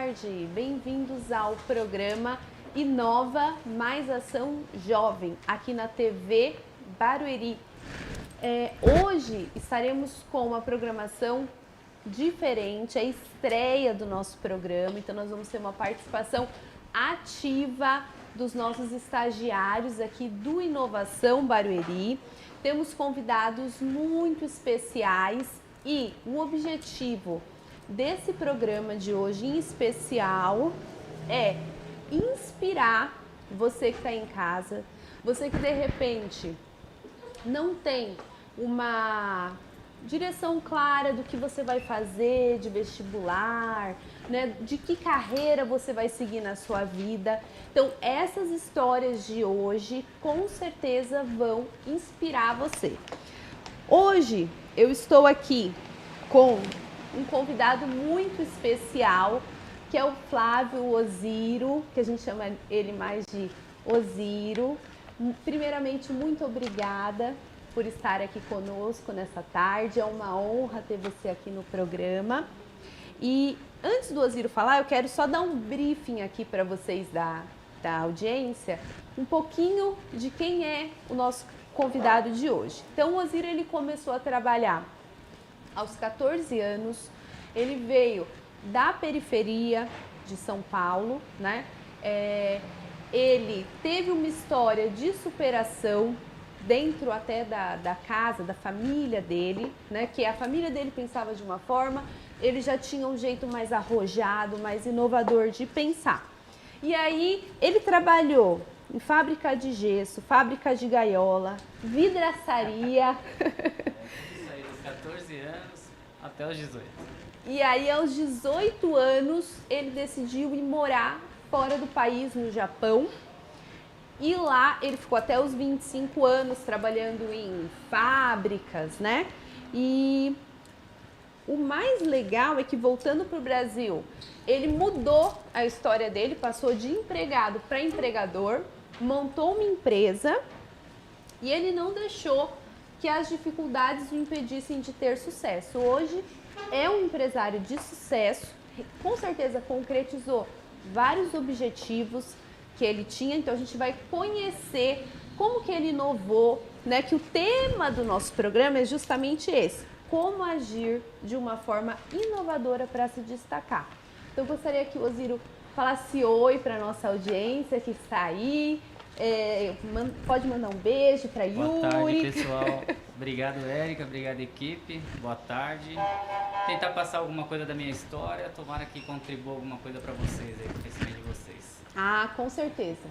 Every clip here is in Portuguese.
tarde, bem-vindos ao programa Inova Mais Ação Jovem, aqui na TV Barueri. Hoje estaremos com uma programação diferente, a estreia do nosso programa, então nós vamos ter uma participação ativa dos nossos estagiários aqui do Inovação Barueri. Temos convidados muito especiais e o objetivo desse programa de hoje em especial é inspirar você que está em casa, você que de repente não tem uma direção clara do que você vai fazer de vestibular, né? De que carreira você vai seguir na sua vida. Então, essas histórias de hoje com certeza vão inspirar você. Hoje eu estou aqui com um convidado muito especial, que é o Flávio Oziro, que a gente chama ele mais de Oziro. Primeiramente, muito obrigada por estar aqui conosco nessa tarde, é uma honra ter você aqui no programa. E antes do Oziro falar, eu quero só dar um briefing aqui para vocês da audiência, um pouquinho de quem é o nosso convidado de hoje. Então, o Oziro, ele começou a trabalhar aos 14 anos, ele veio da periferia de São Paulo, né? Ele teve uma história de superação dentro até da casa, da família dele, né? Que a família dele pensava de uma forma, ele já tinha um jeito mais arrojado, mais inovador de pensar. E aí ele trabalhou em fábrica de gesso, fábrica de gaiola, vidraçaria. Isso aí, dos 14 anos até os 18. E aí, aos 18 anos, ele decidiu ir morar fora do país, no Japão. E lá ele ficou até os 25 anos trabalhando em fábricas, né? E o mais legal é que, voltando para o Brasil, ele mudou a história dele, passou de empregado para empregador, montou uma empresa e ele não deixou que as dificuldades o impedissem de ter sucesso. Hoje é um empresário de sucesso, com certeza concretizou vários objetivos que ele tinha, então a gente vai conhecer como que ele inovou, né? Que o tema do nosso programa é justamente esse: como agir de uma forma inovadora para se destacar. Então eu gostaria que o Oziro falasse oi para a nossa audiência que está aí. Pode mandar um beijo para Yuri. Boa tarde, pessoal. Obrigado, Érica. Obrigado, equipe. Boa tarde. Tentar passar alguma coisa da minha história. Tomara que contribua alguma coisa para vocês aí, para o crescimento de vocês. Ah, com certeza.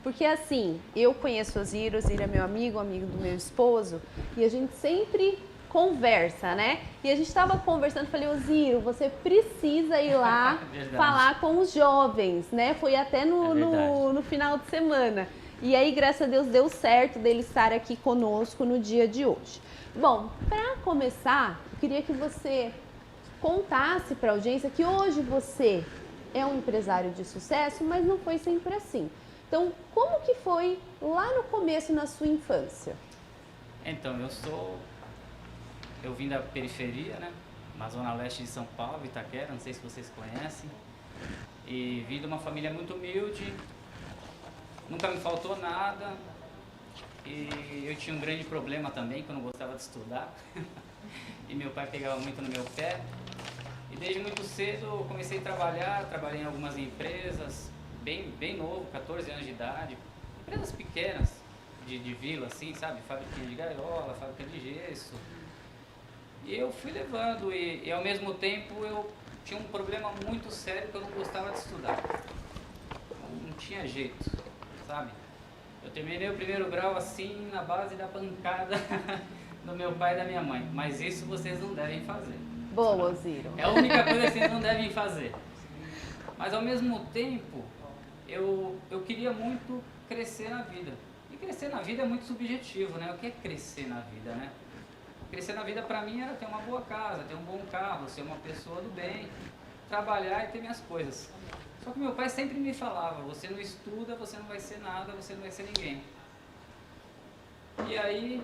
Porque assim, eu conheço o Oziro é meu amigo do meu esposo, e a gente sempre conversa, né? E a gente estava conversando, falei, Oziro, você precisa ir lá falar com os jovens, né? Foi até no final de semana. E aí, graças a Deus, deu certo dele estar aqui conosco no dia de hoje. Bom, para começar, eu queria que você contasse para a audiência que hoje você é um empresário de sucesso, mas não foi sempre assim. Então, como que foi lá no começo, na sua infância? Então, eu vim da periferia, né? Na zona leste de São Paulo, Itaquera, não sei se vocês conhecem. E vim de uma família muito humilde, nunca me faltou nada. E eu tinha um grande problema também, que eu não gostava de estudar. E meu pai pegava muito no meu pé. E desde muito cedo eu comecei a trabalhar, trabalhei em algumas empresas, bem novo, 14 anos de idade. Empresas pequenas, de vila, assim, sabe? Fábrica de gaiola, fábrica de gesso. E eu fui levando e ao mesmo tempo eu tinha um problema muito sério que eu não gostava de estudar. Não tinha jeito, sabe? Eu terminei o primeiro grau assim, na base da pancada do meu pai e da minha mãe. Mas isso vocês não devem fazer. Boa, Oziro. É a única coisa que vocês não devem fazer. Mas ao mesmo tempo, eu queria muito crescer na vida. E crescer na vida é muito subjetivo, né? O que é crescer na vida, né? Crescer na vida pra mim era ter uma boa casa, ter um bom carro, ser uma pessoa do bem, trabalhar e ter minhas coisas. Só que meu pai sempre me falava, você não estuda, você não vai ser nada, você não vai ser ninguém. E aí,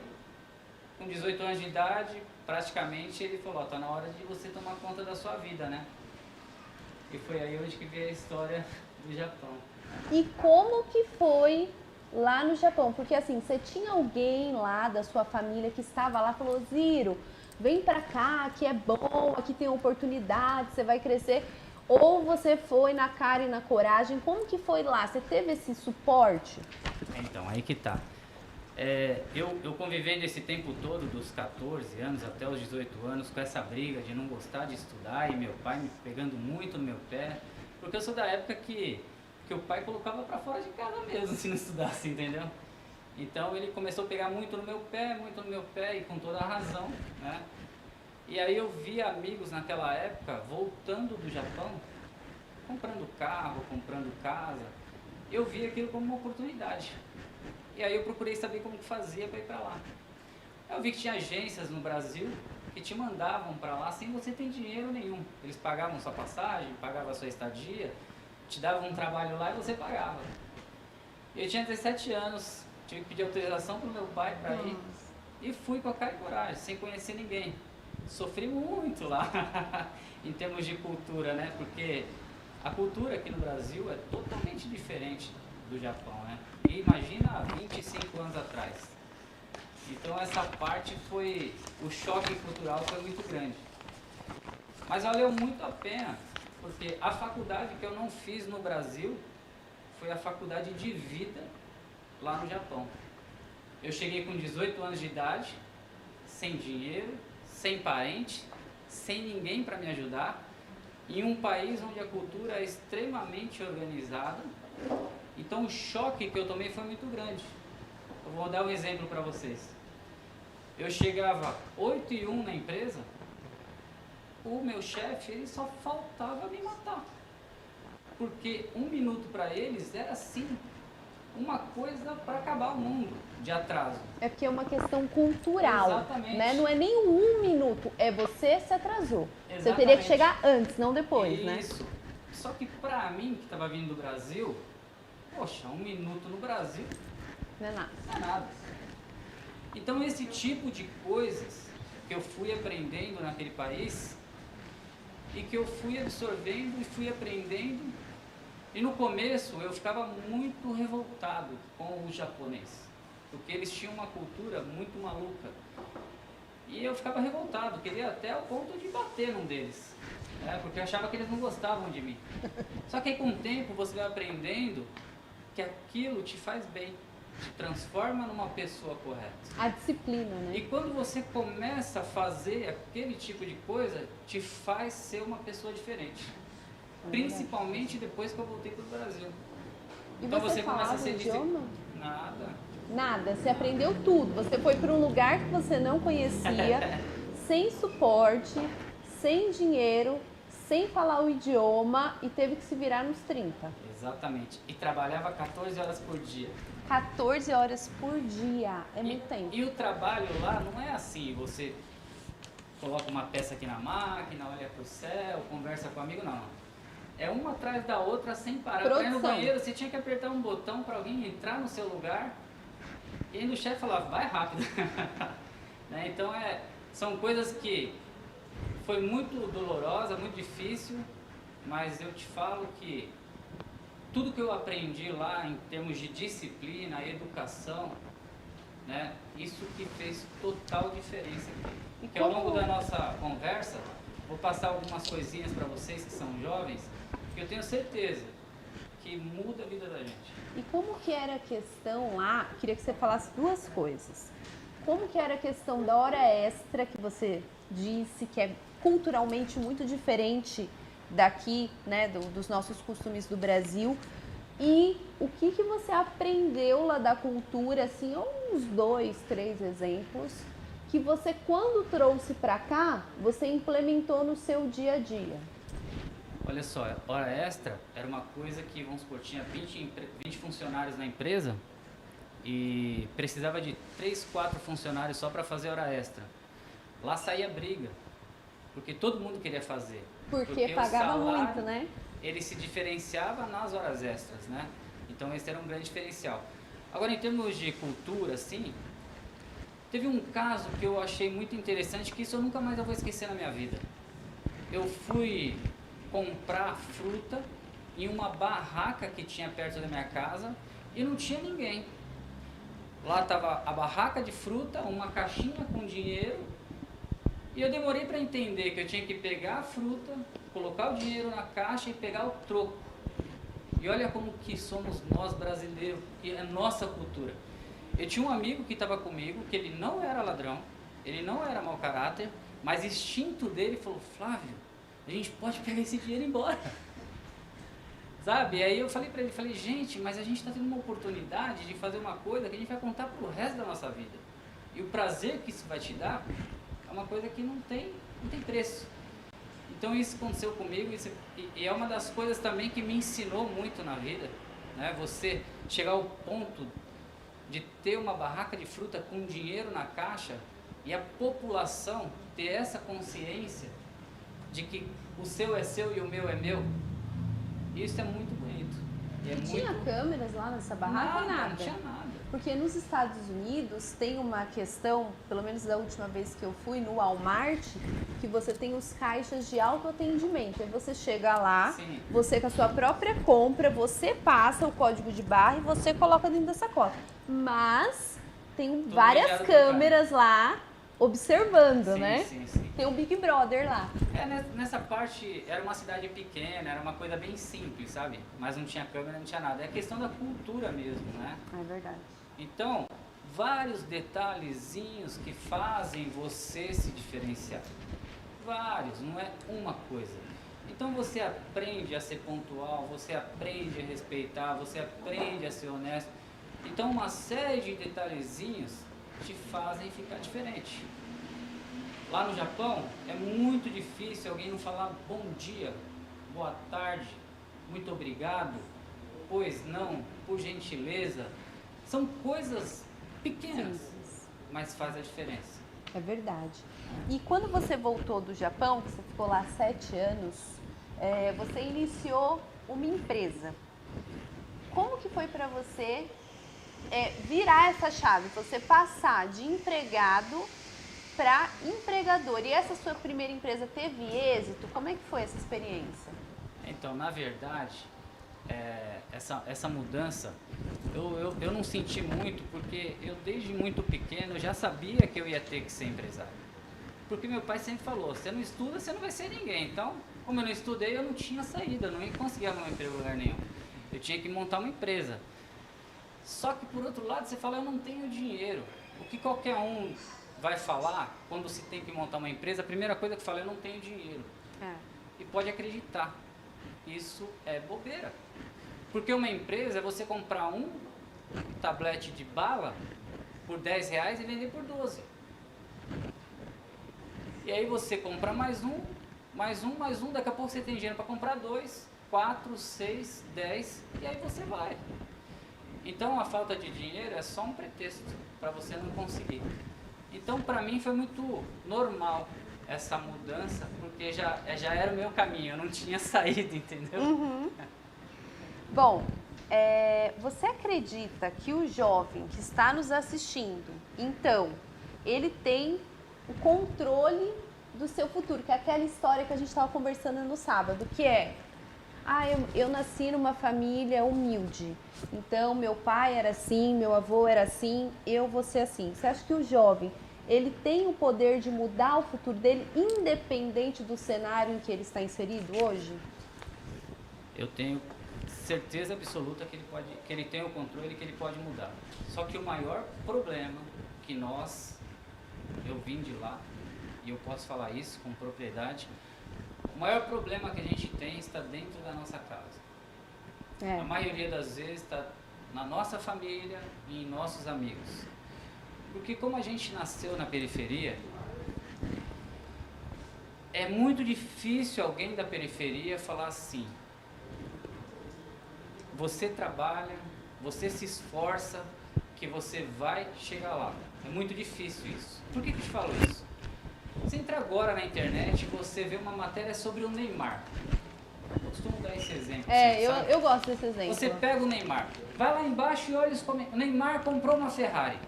com 18 anos de idade, praticamente ele falou, tá na hora de você tomar conta da sua vida, né? E foi aí onde que veio a história do Japão. E como que foi lá no Japão? Porque assim, você tinha alguém lá da sua família que estava lá e falou, Ziro, vem pra cá, aqui é bom, aqui tem oportunidade, você vai crescer. Ou você foi na cara e na coragem? Como que foi lá? Você teve esse suporte? Então, aí que tá. Eu convivendo esse tempo todo, dos 14 anos até os 18 anos, com essa briga de não gostar de estudar e meu pai me pegando muito no meu pé, porque eu sou da época que o pai colocava pra fora de casa mesmo se não estudasse, entendeu? Então ele começou a pegar muito no meu pé e com toda a razão, né? E aí eu vi amigos naquela época voltando do Japão, comprando carro, comprando casa. Eu vi aquilo como uma oportunidade. E aí eu procurei saber como que fazia para ir para lá. Eu vi que tinha agências no Brasil que te mandavam para lá sem você ter dinheiro nenhum. Eles pagavam sua passagem, pagavam a sua estadia, te davam um trabalho lá e você pagava. Eu tinha 17 anos, tive que pedir autorização para o meu pai para ir. E fui com a cara e coragem, sem conhecer ninguém. Sofri muito lá, em termos de cultura, né? Porque a cultura aqui no Brasil é totalmente diferente do Japão, né? E imagina há 25 anos atrás. Então essa parte foi, o choque cultural foi muito grande. Mas valeu muito a pena, porque a faculdade que eu não fiz no Brasil foi a faculdade de vida lá no Japão. Eu cheguei com 18 anos de idade, sem dinheiro, sem parente, sem ninguém para me ajudar, em um país onde a cultura é extremamente organizada. Então o choque que eu tomei foi muito grande. Eu vou dar um exemplo para vocês. Eu chegava 8h01 na empresa, o meu chefe ele só faltava me matar. Porque 1 minuto para eles era assim, uma coisa para acabar o mundo de atraso. É porque é uma questão cultural. Exatamente. Né? Não é nem 1 minuto, é você se atrasou. Exatamente. Você teria que chegar antes, não depois, né? Isso. Só que pra mim, que estava vindo do Brasil, poxa, 1 minuto no Brasil Não é nada. não é nada. Então esse tipo de coisas que eu fui aprendendo naquele país e que eu fui absorvendo e fui aprendendo. E no começo eu ficava muito revoltado com o japonês, porque eles tinham uma cultura muito maluca. E eu ficava revoltado, queria até o ponto de bater num deles, né? Porque eu achava que eles não gostavam de mim. Só que aí com o tempo você vai aprendendo que aquilo te faz bem, te transforma numa pessoa correta. A disciplina, né? E quando você começa a fazer aquele tipo de coisa, te faz ser uma pessoa diferente. Principalmente depois que eu voltei para o Brasil. E Então você começa a falava ser o idioma? Nada. Nada, você aprendeu tudo. Você foi para um lugar que você não conhecia, sem suporte, sem dinheiro, sem falar o idioma e teve que se virar nos 30. Exatamente. E trabalhava 14 horas por dia. 14 horas por dia, é muito tempo. E o trabalho lá não é assim, você coloca uma peça aqui na máquina, olha para o céu, conversa com o amigo, não. É uma atrás da outra sem parar. Para ir no banheiro, você tinha que apertar um botão para alguém entrar no seu lugar. E ainda o chefe falava, vai rápido. Né? Então são coisas que foi muito dolorosa, muito difícil, mas eu te falo que tudo que eu aprendi lá em termos de disciplina, educação, né, isso que fez total diferença aqui. Porque ao longo da nossa conversa, vou passar algumas coisinhas para vocês que são jovens, que eu tenho certeza que muda a vida da gente. E como que era a questão lá, queria que você falasse 2 coisas. Como que era a questão da hora extra que você disse, que é culturalmente muito diferente daqui, né, dos nossos costumes do Brasil. E o que você aprendeu lá da cultura, assim, uns 2, 3 exemplos, que você, quando trouxe para cá, você implementou no seu dia a dia? Olha só, hora extra era uma coisa que, vamos supor, tinha 20 funcionários na empresa e precisava de 3, 4 funcionários só para fazer hora extra. Lá saía briga, porque todo mundo queria fazer. Porque pagava salário, muito, né? Ele se diferenciava nas horas extras, né? Então esse era um grande diferencial. Agora, em termos de cultura, assim, teve um caso que eu achei muito interessante, que isso eu nunca mais vou esquecer na minha vida. Eu fui comprar fruta em uma barraca que tinha perto da minha casa e não tinha ninguém. Lá estava a barraca de fruta, uma caixinha com dinheiro, e eu demorei para entender que eu tinha que pegar a fruta, colocar o dinheiro na caixa e pegar o troco. E olha como que somos nós brasileiros, que é nossa cultura. Eu tinha um amigo que estava comigo, que ele não era ladrão, ele não era mau caráter, mas o instinto dele falou: Flávio, a gente pode pegar esse dinheiro e ir embora. Sabe? Aí eu falei para ele, falei: gente, mas a gente está tendo uma oportunidade de fazer uma coisa que a gente vai contar pro resto da nossa vida. E o prazer que isso vai te dar é uma coisa que não tem preço. Então isso aconteceu comigo e é uma das coisas também que me ensinou muito na vida, né? Você chegar ao ponto de ter uma barraca de fruta com dinheiro na caixa e a população ter essa consciência de que o seu é seu e o meu é meu. Isso é muito bonito. Tinha câmeras lá nessa barraca? Nada, não tinha nada. Porque nos Estados Unidos tem uma questão, pelo menos da última vez que eu fui, no Walmart, que você tem os caixas de autoatendimento. Aí você chega lá, Sim. você com a sua própria compra, você passa o código de barra e você coloca dentro da sacola. Mas tem várias câmeras lá observando, sim, né? Sim, sim. Tem o Big Brother lá. Nessa parte era uma cidade pequena, era uma coisa bem simples, sabe? Mas não tinha câmera, não tinha nada. É questão da cultura mesmo, né? É verdade. Então, vários detalhezinhos que fazem você se diferenciar. Vários, não é uma coisa. Então você aprende a ser pontual, você aprende a respeitar, você aprende a ser honesto. Então uma série de detalhezinhos te fazem ficar diferente. Lá no Japão é muito difícil alguém não falar bom dia, boa tarde, muito obrigado, pois não, por gentileza. São coisas pequenas, mas faz a diferença. É verdade. E quando você voltou do Japão, você ficou lá 7 anos, você iniciou uma empresa. Como que foi para você virar essa chave? Você passar de empregado para empregador. E essa sua primeira empresa teve êxito? Como é que foi essa experiência? Então, na verdade, essa mudança eu não senti muito, porque eu desde muito pequeno já sabia que eu ia ter que ser empresário. Porque meu pai sempre falou: você não estuda, você não vai ser ninguém. Então, como eu não estudei, eu não tinha saída, eu não ia conseguir arrumar emprego em lugar nenhum. Eu tinha que montar uma empresa. Só que por outro lado, você fala: eu não tenho dinheiro. O que qualquer um vai falar quando se tem que montar uma empresa, a primeira coisa que fala: eu não tenho dinheiro. E pode acreditar, isso é bobeira. Porque uma empresa é você comprar um tablete de bala por R$10 e vender por 12. E aí você compra mais um, daqui a pouco você tem dinheiro para comprar 2, 4, 6, 10 e aí você vai. Então a falta de dinheiro é só um pretexto para você não conseguir. Então para mim foi muito normal essa mudança, porque já era o meu caminho, eu não tinha saída, entendeu? Uhum. Bom, você acredita que o jovem que está nos assistindo, então, ele tem o controle do seu futuro, que é aquela história que a gente estava conversando no sábado, que é: eu nasci numa família humilde, então meu pai era assim, meu avô era assim, eu vou ser assim. Você acha que o jovem, ele tem o poder de mudar o futuro dele, independente do cenário em que ele está inserido hoje? Eu tenho certeza absoluta que ele tem o controle, que ele pode mudar. Só que o maior problema que eu vim de lá, e eu posso falar isso com propriedade, o maior problema que a gente tem está dentro da nossa casa. A maioria das vezes está na nossa família e em nossos amigos. Porque como a gente nasceu na periferia, é muito difícil alguém da periferia falar assim: você trabalha, você se esforça, que você vai chegar lá. É muito difícil isso. Por que eu te falo isso? Você entra agora na internet e você vê uma matéria sobre o Neymar. Eu costumo dar esse exemplo. Eu gosto desse exemplo. Você pega o Neymar, vai lá embaixo e olha os comentários. O Neymar comprou uma Ferrari.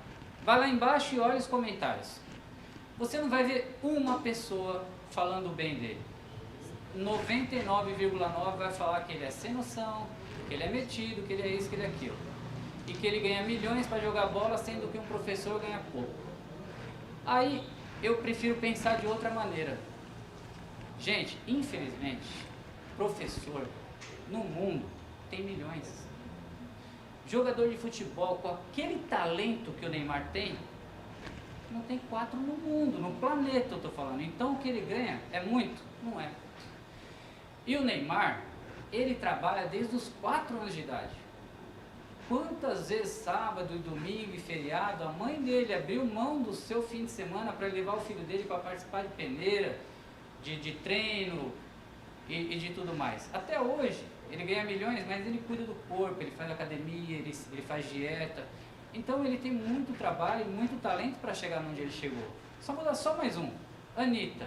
Vai lá embaixo e olha os comentários. Você não vai ver uma pessoa falando bem dele. 99,9 vai falar que ele é sem noção, que ele é metido, que ele é isso, que ele é aquilo. E que ele ganha milhões para jogar bola, sendo que um professor ganha pouco. Aí eu prefiro pensar de outra maneira. Gente, infelizmente, professor no mundo tem milhões. Jogador de futebol com aquele talento que o Neymar tem, não tem 4 no mundo, no planeta eu estou falando. Então o que ele ganha é muito? Não é. E o Neymar, ele trabalha desde os 4 anos de idade. Quantas vezes sábado, domingo e feriado, a mãe dele abriu mão do seu fim de semana para levar o filho dele para participar de peneira, de treino e de tudo mais. Até hoje, ele ganha milhões, mas ele cuida do corpo, ele faz academia, ele faz dieta. Então ele tem muito trabalho, muito talento para chegar onde ele chegou. Só vou dar só mais um. Anitta.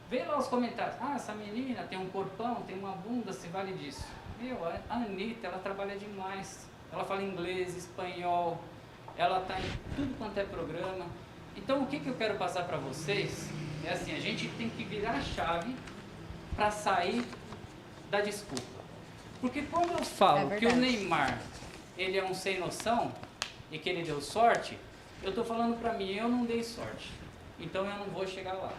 Vê lá os comentários. Ah, essa menina tem um corpão, tem uma bunda, se vale disso. Meu, a Anitta, ela trabalha demais. Ela fala inglês, espanhol, ela está em tudo quanto é programa. Então o que eu quero passar para vocês é assim, a gente tem que virar a chave para sair da desculpa. Porque quando eu falo que o Neymar, ele é um sem noção e que ele deu sorte, eu estou falando para mim, eu não dei sorte. Então eu não vou chegar lá.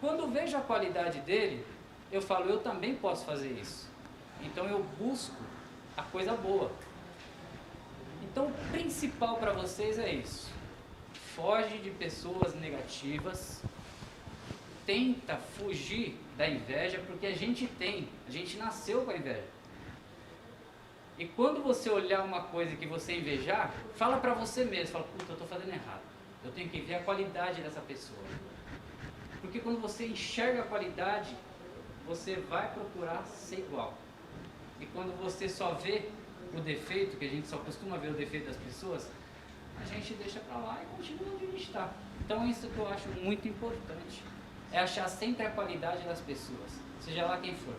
Quando eu vejo a qualidade dele, eu falo, eu também posso fazer isso. Então eu busco a coisa boa. Então o principal para vocês é isso. Foge de pessoas negativas. Tenta fugir da inveja, porque a gente nasceu com a inveja. E quando você olhar uma coisa que você invejar, fala para você mesmo, fala, puta, eu estou fazendo errado. Eu tenho que ver a qualidade dessa pessoa. Porque quando você enxerga a qualidade, você vai procurar ser igual. E quando você só vê o defeito, que a gente só costuma ver o defeito das pessoas, a gente deixa para lá e continua onde a gente está. Então isso que eu acho muito importante. É achar sempre a qualidade das pessoas, seja lá quem for.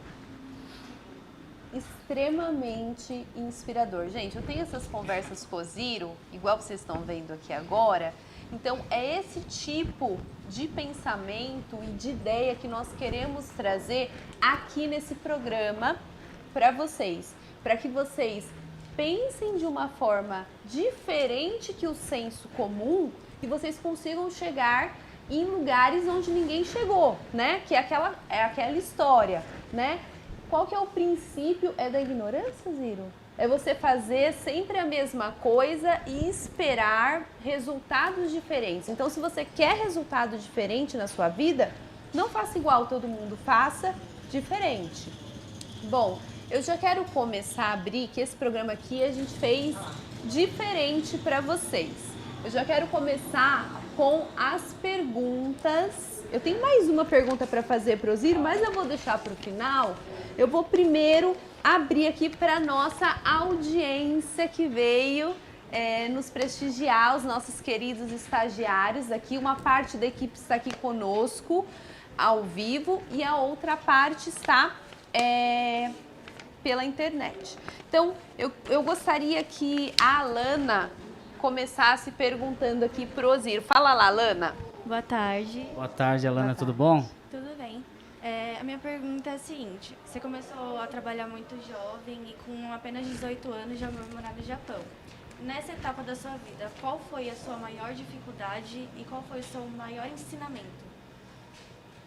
Extremamente inspirador. Gente, eu tenho essas conversas com o Ziro, igual vocês estão vendo aqui agora. Então, é esse tipo de pensamento e de ideia que nós queremos trazer aqui nesse programa para vocês. Para que vocês pensem de uma forma diferente que o senso comum e vocês consigam chegar em lugares onde ninguém chegou, né? Que é aquela história, né? Qual que é o princípio? É da ignorância, Ziro? É você fazer sempre a mesma coisa e esperar resultados diferentes. Então, se você quer resultado diferente na sua vida, não faça igual todo mundo, faça diferente. Bom, eu já quero começar a abrir, que esse programa aqui a gente fez diferente para vocês. Eu já quero começar com as perguntas. Eu tenho mais uma pergunta para fazer para o Ziro, mas eu vou deixar para o final. Eu vou primeiro abrir aqui para nossa audiência que veio nos prestigiar, os nossos queridos estagiários aqui. Uma parte da equipe está aqui conosco ao vivo e a outra parte está pela internet. Então, eu gostaria que a Alana começasse perguntando aqui pro Ziro. Fala lá, Alana. Boa tarde. Boa tarde, Alana, tudo tarde. bom? Tudo bem. A minha pergunta é a seguinte: você começou a trabalhar muito jovem e com apenas 18 anos já veio morar no Japão. Nessa etapa da sua vida, qual foi a sua maior dificuldade e qual foi o seu maior ensinamento?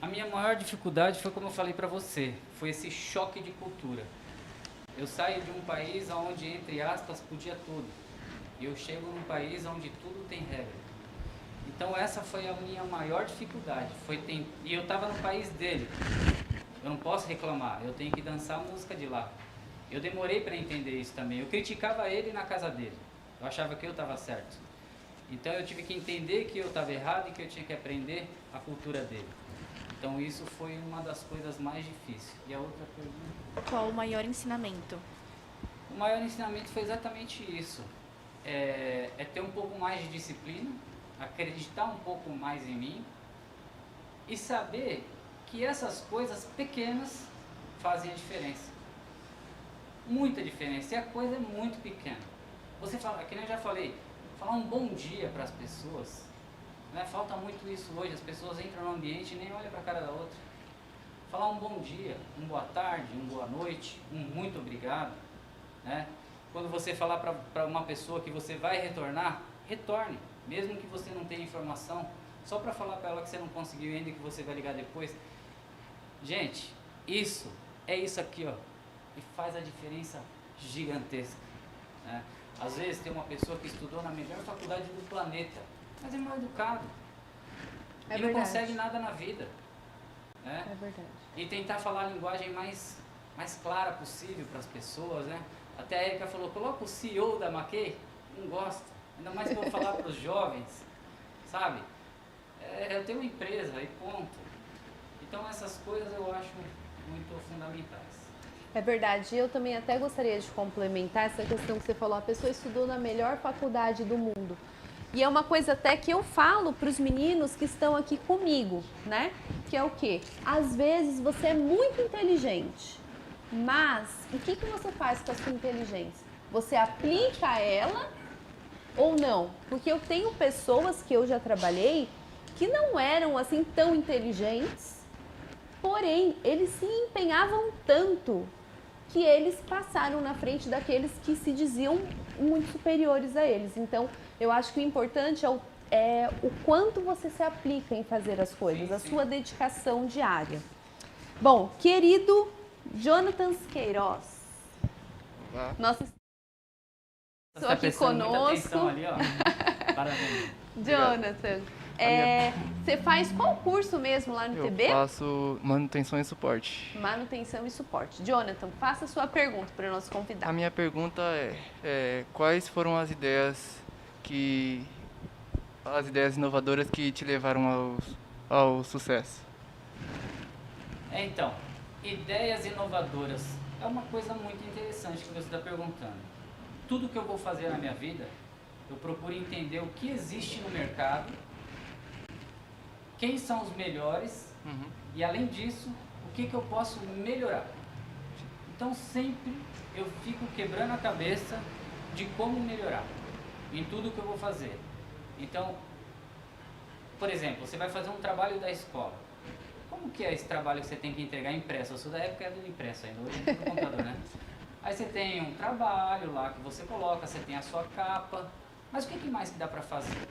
A minha maior dificuldade foi como eu falei para você, foi esse choque de cultura. Eu saio de um país onde, entre aspas, podia tudo. E eu chego num país onde tudo tem regra. Então essa foi a minha maior dificuldade. E eu estava no país dele. Eu não posso reclamar, eu tenho que dançar a música de lá. Eu demorei para entender isso também. Eu criticava ele na casa dele. Eu achava que eu estava certo. Então eu tive que entender que eu estava errado e que eu tinha que aprender a cultura dele. Então isso foi uma das coisas mais difíceis. E a outra pergunta? Qual o maior ensinamento? O maior ensinamento foi exatamente isso. É ter um pouco mais de disciplina, acreditar um pouco mais em mim e saber que essas coisas pequenas fazem a diferença. Muita diferença. E a coisa é muito pequena. Você fala, que nem eu já falei, falar um bom dia para as pessoas, né? Falta muito isso hoje. As pessoas entram no ambiente e nem olham para a cara da outra. falar um bom dia, um boa tarde, um boa noite, um muito obrigado, né? Quando você falar para uma pessoa que você vai retornar, retorne, mesmo que você não tenha informação, só para falar para ela que você não conseguiu ainda e que você vai ligar depois. Gente, isso aqui, ó, e faz a diferença gigantesca, né? Às vezes tem uma pessoa que estudou na melhor faculdade do planeta, mas é mal educado, e não consegue nada na vida, né? É verdade. E tentar falar a linguagem mais clara possível para as pessoas, né? Até a Erika falou, coloca o CEO da Mackey, não gosta, ainda mais que eu vou falar para os jovens, sabe? Eu tenho uma empresa e ponto. Então essas coisas eu acho muito fundamentais. É verdade, eu também até gostaria de complementar essa questão que você falou, a pessoa estudou na melhor faculdade do mundo. E é uma coisa até que eu falo para os meninos que estão aqui comigo, né? Que é o quê? Às vezes você é muito inteligente, mas o que você faz com a sua inteligência? Você aplica ela ou não? Porque eu tenho pessoas que eu já trabalhei que não eram assim tão inteligentes, porém eles se empenhavam tanto que eles passaram na frente daqueles que se diziam muito superiores a eles. Então, eu acho que o importante é o quanto você se aplica em fazer as coisas, sim, a sua dedicação diária. Bom, querido Jonathan Queiroz, nossa pessoa aqui conosco. Ali, ó. Parabéns. Jonathan, você faz qual curso mesmo lá no TB? Eu faço manutenção e suporte. Manutenção e suporte. Jonathan, faça a sua pergunta para o nosso convidado. A minha pergunta é quais foram as ideias inovadoras que te levaram ao sucesso? Então, ideias inovadoras é uma coisa muito interessante que você está perguntando. Tudo que eu vou fazer na minha vida, eu procuro entender o que existe no mercado, quem são os melhores e, além disso, o que eu posso melhorar. Então, sempre eu fico quebrando a cabeça de como melhorar em tudo que eu vou fazer. Então, por exemplo, você vai fazer um trabalho da escola. Como que é esse trabalho que você tem que entregar impresso? Eu sou da época do impresso ainda, hoje é no computador, né? Aí você tem um trabalho lá que você coloca, você tem a sua capa, mas o que mais que dá para fazer,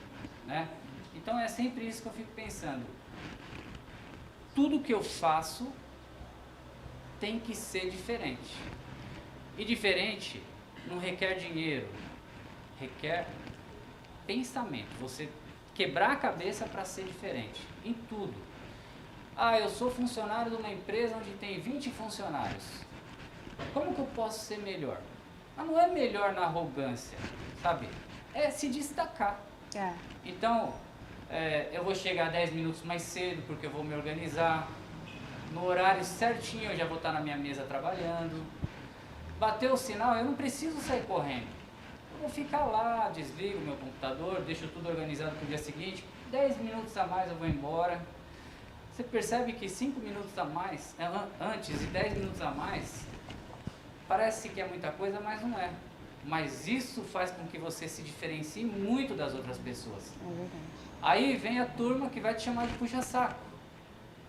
né? Então é sempre isso que eu fico pensando. Tudo que eu faço tem que ser diferente. E diferente não requer dinheiro, requer pensamento. Você quebrar a cabeça para ser diferente, em tudo. Eu sou funcionário de uma empresa onde tem 20 funcionários. Como que eu posso ser melhor? Não é melhor na arrogância, sabe? É se destacar. Então, eu vou chegar 10 minutos mais cedo porque eu vou me organizar. No horário certinho eu já vou estar na minha mesa trabalhando. Bateu o sinal, eu não preciso sair correndo. Eu vou ficar lá, desligo meu computador, deixo tudo organizado para o dia seguinte. 10 minutos a mais eu vou embora. Você percebe que 5 minutos a mais, antes e 10 minutos a mais, parece que é muita coisa, mas não é. Mas isso faz com que você se diferencie muito das outras pessoas. É verdade. Aí vem a turma que vai te chamar de puxa-saco,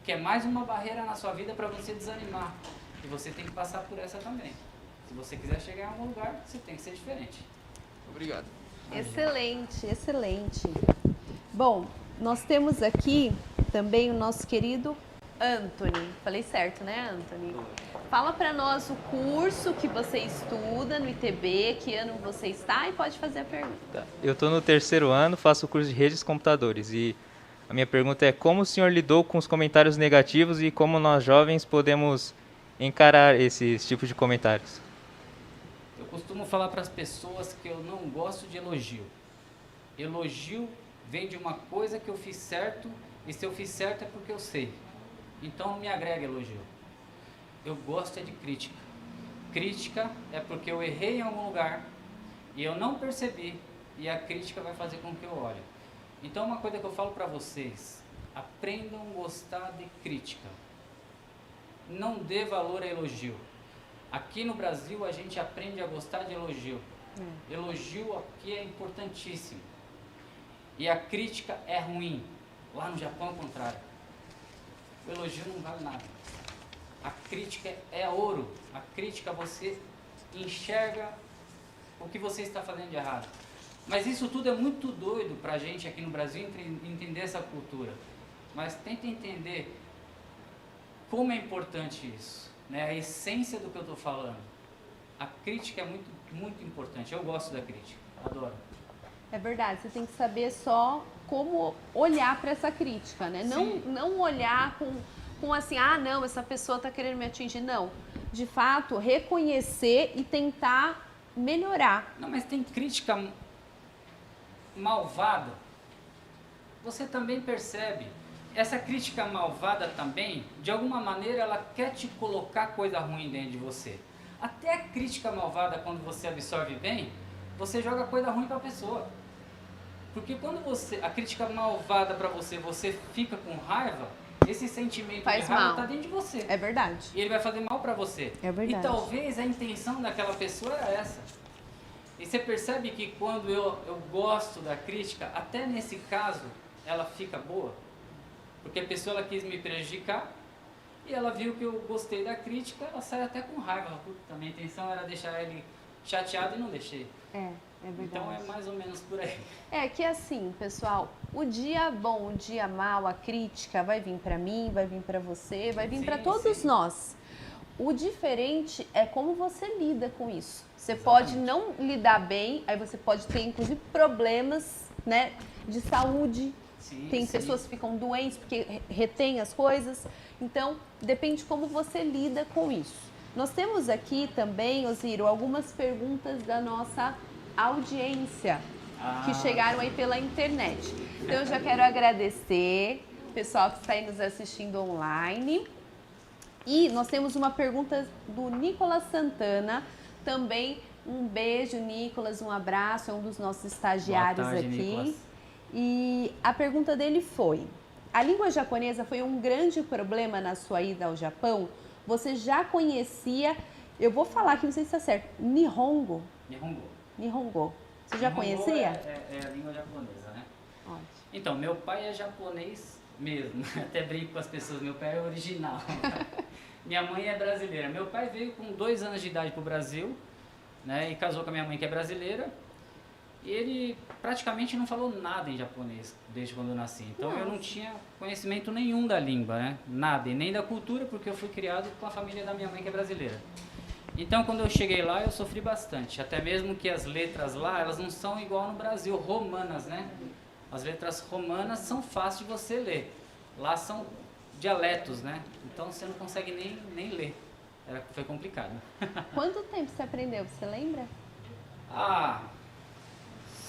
que é mais uma barreira na sua vida para você desanimar. E você tem que passar por essa também. Se você quiser chegar em algum lugar, você tem que ser diferente. Obrigado. Excelente, excelente. Bom, nós temos aqui também o nosso querido Anthony. Falei certo, né, Anthony? Fala para nós o curso que você estuda no ITB, que ano você está e pode fazer a pergunta. Eu estou no 3º ano, faço o curso de redes computadores e a minha pergunta é como o senhor lidou com os comentários negativos e como nós jovens podemos encarar esses tipos de comentários? Eu costumo falar para as pessoas que eu não gosto de elogio. Elogio vem de uma coisa que eu fiz certo e se eu fiz certo é porque eu sei. Então não me agrega elogio. Eu gosto é de crítica. Crítica é porque eu errei em algum lugar e eu não percebi e a crítica vai fazer com que eu olhe. Então uma coisa que eu falo para vocês, aprendam a gostar de crítica. Não dê valor a elogio. Aqui no Brasil a gente aprende a gostar de elogio. Elogio aqui é importantíssimo. E a crítica é ruim. Lá no Japão é o contrário. O elogio não vale nada. A crítica é ouro. A crítica, você enxerga o que você está fazendo de errado. Mas isso tudo é muito doido para a gente aqui no Brasil entender essa cultura. Mas tenta entender como é importante isso, né? A essência do que eu estou falando. A crítica é muito, muito importante. Eu gosto da crítica, adoro. É verdade, você tem que saber só como olhar para essa crítica, né? Não olhar com assim, ah, não, essa pessoa está querendo me atingir. Não, de fato, reconhecer e tentar melhorar. Não, mas tem crítica malvada. Você também percebe. Essa crítica malvada também, de alguma maneira, ela quer te colocar coisa ruim dentro de você. Até a crítica malvada, quando você absorve bem, você joga coisa ruim para a pessoa. Porque quando a crítica malvada para você, você fica com raiva, esse sentimento Faz de raiva mal. está dentro de você. É verdade. E ele vai fazer mal para você. É verdade. E talvez a intenção daquela pessoa era essa. E você percebe que quando eu gosto da crítica, até nesse caso, ela fica boa. Porque a pessoa ela quis me prejudicar e ela viu que eu gostei da crítica, ela sai até com raiva. Puta, minha intenção era deixar ele chateado e não deixei. É verdade. Então é mais ou menos por aí. É que assim, pessoal, o dia bom, o dia mal, a crítica vai vir para mim, vai vir para você, vai vir Sim, para todos sim. nós. O diferente é como você lida com isso. Você Exatamente. pode não lidar bem, aí você pode ter inclusive problemas, né, de saúde. Sim, Tem sim. pessoas que ficam doentes porque retêm as coisas. Então, depende de como você lida com isso. Nós temos aqui também, Osiro, algumas perguntas da nossa audiência que chegaram aí pela internet. Então, eu já quero agradecer o pessoal que está aí nos assistindo online. E nós temos uma pergunta do Nicolas Santana, também um beijo, Nicolas, um abraço, é um dos nossos estagiários Boa tarde, aqui. Nicolas. E a pergunta dele foi: a língua japonesa foi um grande problema na sua ida ao Japão? Você já conhecia, eu vou falar aqui, não sei se está certo, Nihongo? Nihongo. Você já Nihongo conhecia? É a língua japonesa, né? Ótimo. Então, meu pai é japonês mesmo. Até brinco com as pessoas, meu pai é original. Minha mãe é brasileira. Meu pai veio com 2 anos de idade para o Brasil, né? E casou com a minha mãe, que é brasileira. E ele praticamente não falou nada em japonês desde quando eu nasci. Então eu não tinha conhecimento nenhum da língua, né? Nada, e nem da cultura, porque eu fui criado com a família da minha mãe, que é brasileira. Então quando eu cheguei lá, eu sofri bastante. Até mesmo que as letras lá, elas não são igual no Brasil, romanas, né? As letras romanas são fáceis de você ler. Lá são dialetos, né? Então você não consegue nem ler. Foi complicado. Quanto tempo você aprendeu, você lembra?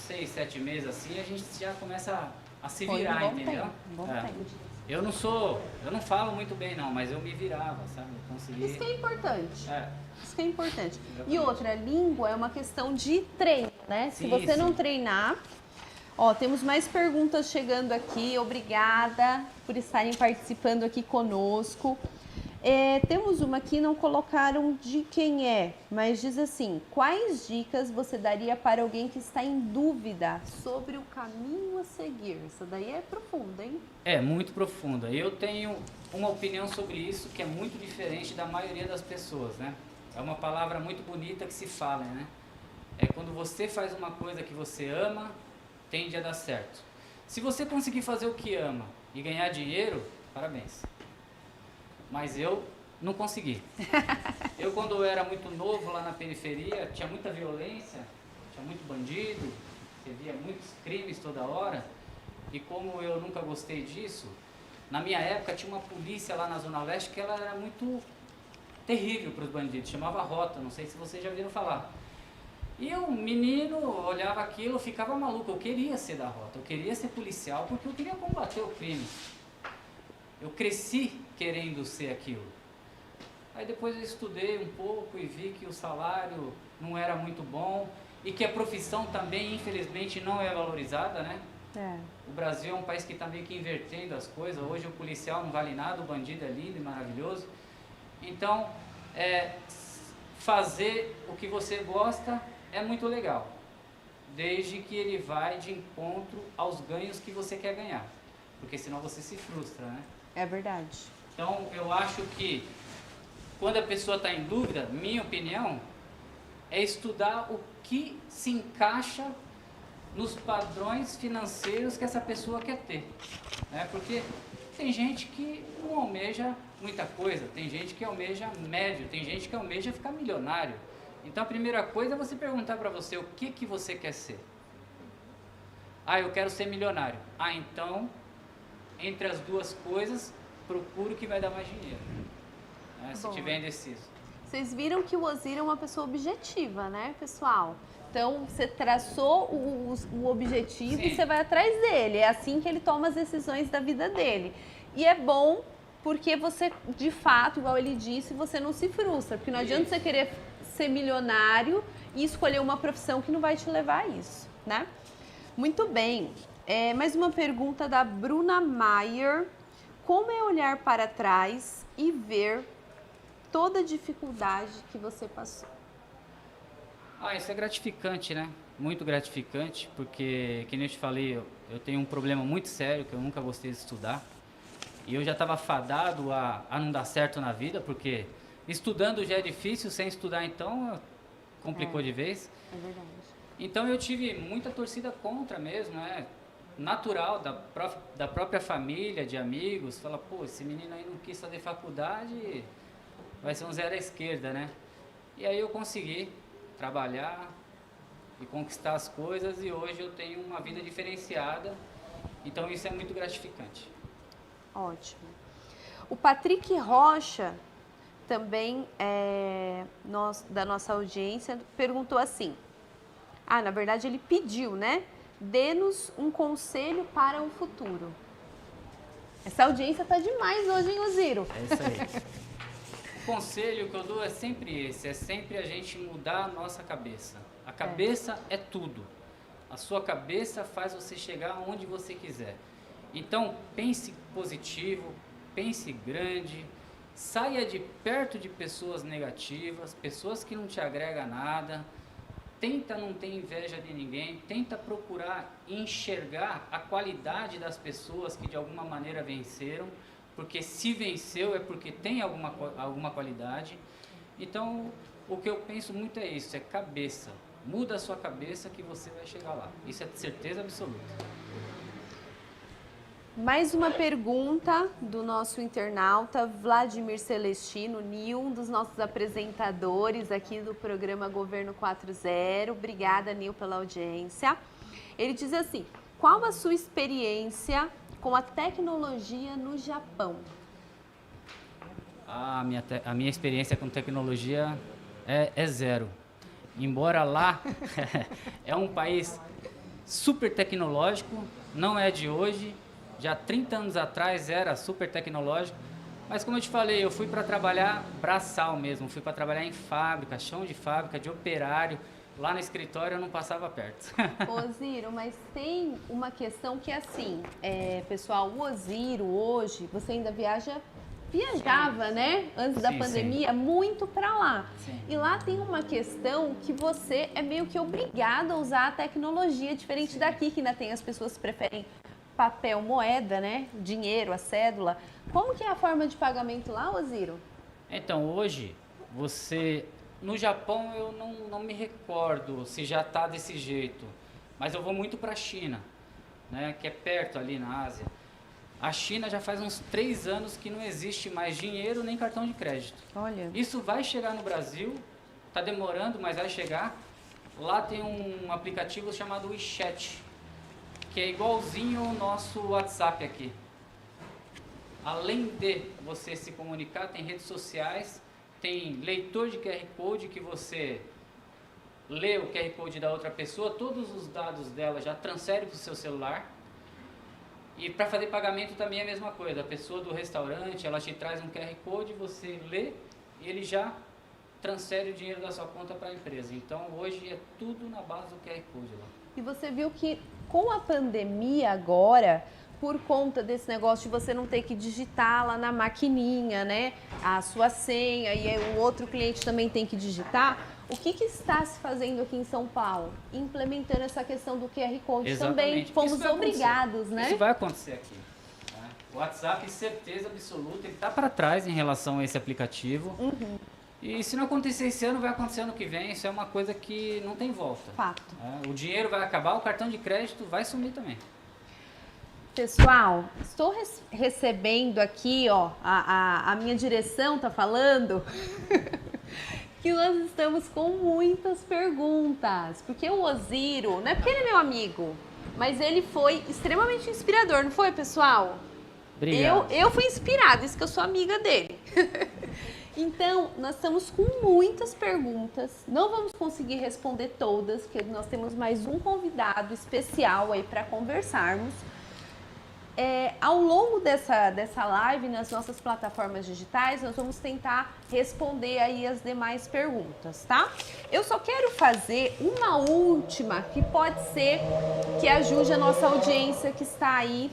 6, 7 meses assim, a gente já começa a se Foi virar, um bom entendeu? tempo, um bom tempo. Eu não falo muito bem não, mas eu me virava, sabe? Eu consegui. Isso que é importante. É, Isso que é importante. Exatamente. E outra, língua é uma questão de treino, né? Se Sim, você não sim. treinar... Ó, temos mais perguntas chegando aqui. Obrigada por estarem participando aqui conosco. Temos uma aqui, não colocaram de quem é, mas diz assim: quais dicas você daria para alguém que está em dúvida sobre o caminho a seguir? Isso daí é profunda, hein? é muito profunda. Eu tenho uma opinião sobre isso que é muito diferente da maioria das pessoas, né? É uma palavra muito bonita que se fala, né? É quando você faz uma coisa que você ama, tende a dar certo. Se você conseguir fazer o que ama e ganhar dinheiro, parabéns. Mas eu não consegui. Eu, quando eu era muito novo lá na periferia, tinha muita violência, tinha muito bandido, você via muitos crimes toda hora. E como eu nunca gostei disso, na minha época tinha uma polícia lá na Zona Leste que ela era muito terrível para os bandidos, chamava Rota, não sei se vocês já viram falar. E eu, menino, olhava aquilo, ficava maluco, eu queria ser da Rota, eu queria ser policial porque eu queria combater o crime. Eu cresci querendo ser aquilo. Aí depois eu estudei um pouco e vi que o salário não era muito bom e que a profissão também, infelizmente, não é valorizada, né? O Brasil é um país que está meio que invertendo as coisas. Hoje o policial não vale nada, o bandido é lindo e maravilhoso. Então, fazer o que você gosta é muito legal, desde que ele vai de encontro aos ganhos que você quer ganhar, porque senão você se frustra, né? É verdade. Então, eu acho que quando a pessoa está em dúvida, minha opinião, é estudar o que se encaixa nos padrões financeiros que essa pessoa quer ter, né? Porque tem gente que não almeja muita coisa, tem gente que almeja médio, tem gente que almeja ficar milionário. Então a primeira coisa é você perguntar para você o que você quer ser. Ah, eu quero ser milionário. Ah, então, entre as duas coisas, procure o que vai dar mais dinheiro, né? Se tiver indeciso. Vocês viram que o Ozir é uma pessoa objetiva, né, pessoal? Então, você traçou o objetivo Sim. e você vai atrás dele. É assim que ele toma as decisões da vida dele. E é bom porque você, de fato, igual ele disse, você não se frustra. Porque não adianta você querer ser milionário e escolher uma profissão que não vai te levar a isso, né? Muito bem. Mais uma pergunta da Bruna Maier. Como é olhar para trás e ver toda a dificuldade que você passou? Ah, isso é gratificante, né? Muito gratificante, porque, que nem eu te falei, eu tenho um problema muito sério, que eu nunca gostei de estudar. E eu já estava fadado a não dar certo na vida, porque estudando já é difícil, sem estudar então complicou de vez. É verdade. Então eu tive muita torcida contra mesmo, né? Natural, da própria família, de amigos. Fala, pô, esse menino aí não quis fazer faculdade, vai ser um zero à esquerda, né? E aí eu consegui trabalhar e conquistar as coisas e hoje eu tenho uma vida diferenciada, então isso é muito gratificante. Ótimo. O Patrick Rocha, também da nossa audiência, perguntou assim, na verdade ele pediu, né? Dê-nos um conselho para o futuro. Essa audiência tá demais hoje, hein, Oziro? É isso aí. O conselho que eu dou é sempre esse, é sempre a gente mudar a nossa cabeça. A cabeça é tudo. A sua cabeça faz você chegar onde você quiser. Então, pense positivo, pense grande, saia de perto de pessoas negativas, pessoas que não te agregam nada. Tenta não ter inveja de ninguém, tenta procurar enxergar a qualidade das pessoas que de alguma maneira venceram, porque se venceu é porque tem alguma qualidade. Então, o que eu penso muito é isso, é cabeça. Muda a sua cabeça que você vai chegar lá. Isso é de certeza absoluta. Mais uma pergunta do nosso internauta, Vladimir Celestino, Nil, um dos nossos apresentadores aqui do programa Governo 4.0. Obrigada, Nil, pela audiência. Ele diz assim, qual a sua experiência com a tecnologia no Japão? A minha experiência com tecnologia é zero. Embora lá é um país super tecnológico, não é de hoje. Já 30 anos atrás era super tecnológico, mas como eu te falei, eu fui para trabalhar braçal mesmo, fui para trabalhar em fábrica, chão de fábrica, de operário, lá no escritório eu não passava perto. Oziro, mas tem uma questão que é assim, pessoal, o Oziro hoje, você ainda viajava, sim, né, antes da pandemia, sim, muito para lá. Sim. E lá tem uma questão que você é meio que obrigado a usar a tecnologia, diferente, sim, daqui, que ainda tem as pessoas que preferem papel, moeda, né? Dinheiro, a cédula. Como que é a forma de pagamento lá, Oziro? Então, hoje, no Japão eu não me recordo se já está desse jeito, mas eu vou muito para a China, né? Que é perto ali na Ásia. A China já faz uns 3 anos que não existe mais dinheiro nem cartão de crédito. Olha. Isso vai chegar no Brasil, está demorando, mas vai chegar. Lá tem um aplicativo chamado WeChat, que é igualzinho o nosso WhatsApp aqui. Além de você se comunicar, tem redes sociais, tem leitor de QR Code, que você lê o QR Code da outra pessoa, todos os dados dela já transfere para o seu celular. E para fazer pagamento também é a mesma coisa. A pessoa do restaurante, ela te traz um QR Code, você lê e ele já transfere o dinheiro da sua conta para a empresa. Então hoje é tudo na base do QR Code lá. E você viu que com a pandemia agora, por conta desse negócio de você não ter que digitar lá na maquininha, né, a sua senha, e aí o outro cliente também tem que digitar, o que está se fazendo aqui em São Paulo? Implementando essa questão do QR Code. Exatamente. Também. Fomos obrigados, né? Isso vai acontecer aqui. Tá? O WhatsApp, certeza absoluta, ele está para trás em relação a esse aplicativo. E se não acontecer esse ano, vai acontecer ano que vem. Isso é uma coisa que não tem volta. Fato. O dinheiro vai acabar, o cartão de crédito vai sumir também. Pessoal, estou recebendo aqui, ó, a minha direção tá falando que nós estamos com muitas perguntas. Porque o Oziro, não é porque ele é meu amigo, mas ele foi extremamente inspirador, não foi, pessoal? Obrigado. Eu fui inspirada, isso que eu sou amiga dele. Então, nós estamos com muitas perguntas. Não vamos conseguir responder todas, porque nós temos mais um convidado especial aí para conversarmos. Ao longo dessa live, nas nossas plataformas digitais, nós vamos tentar responder aí as demais perguntas, tá? Eu só quero fazer uma última, que pode ser que ajude a nossa audiência que está aí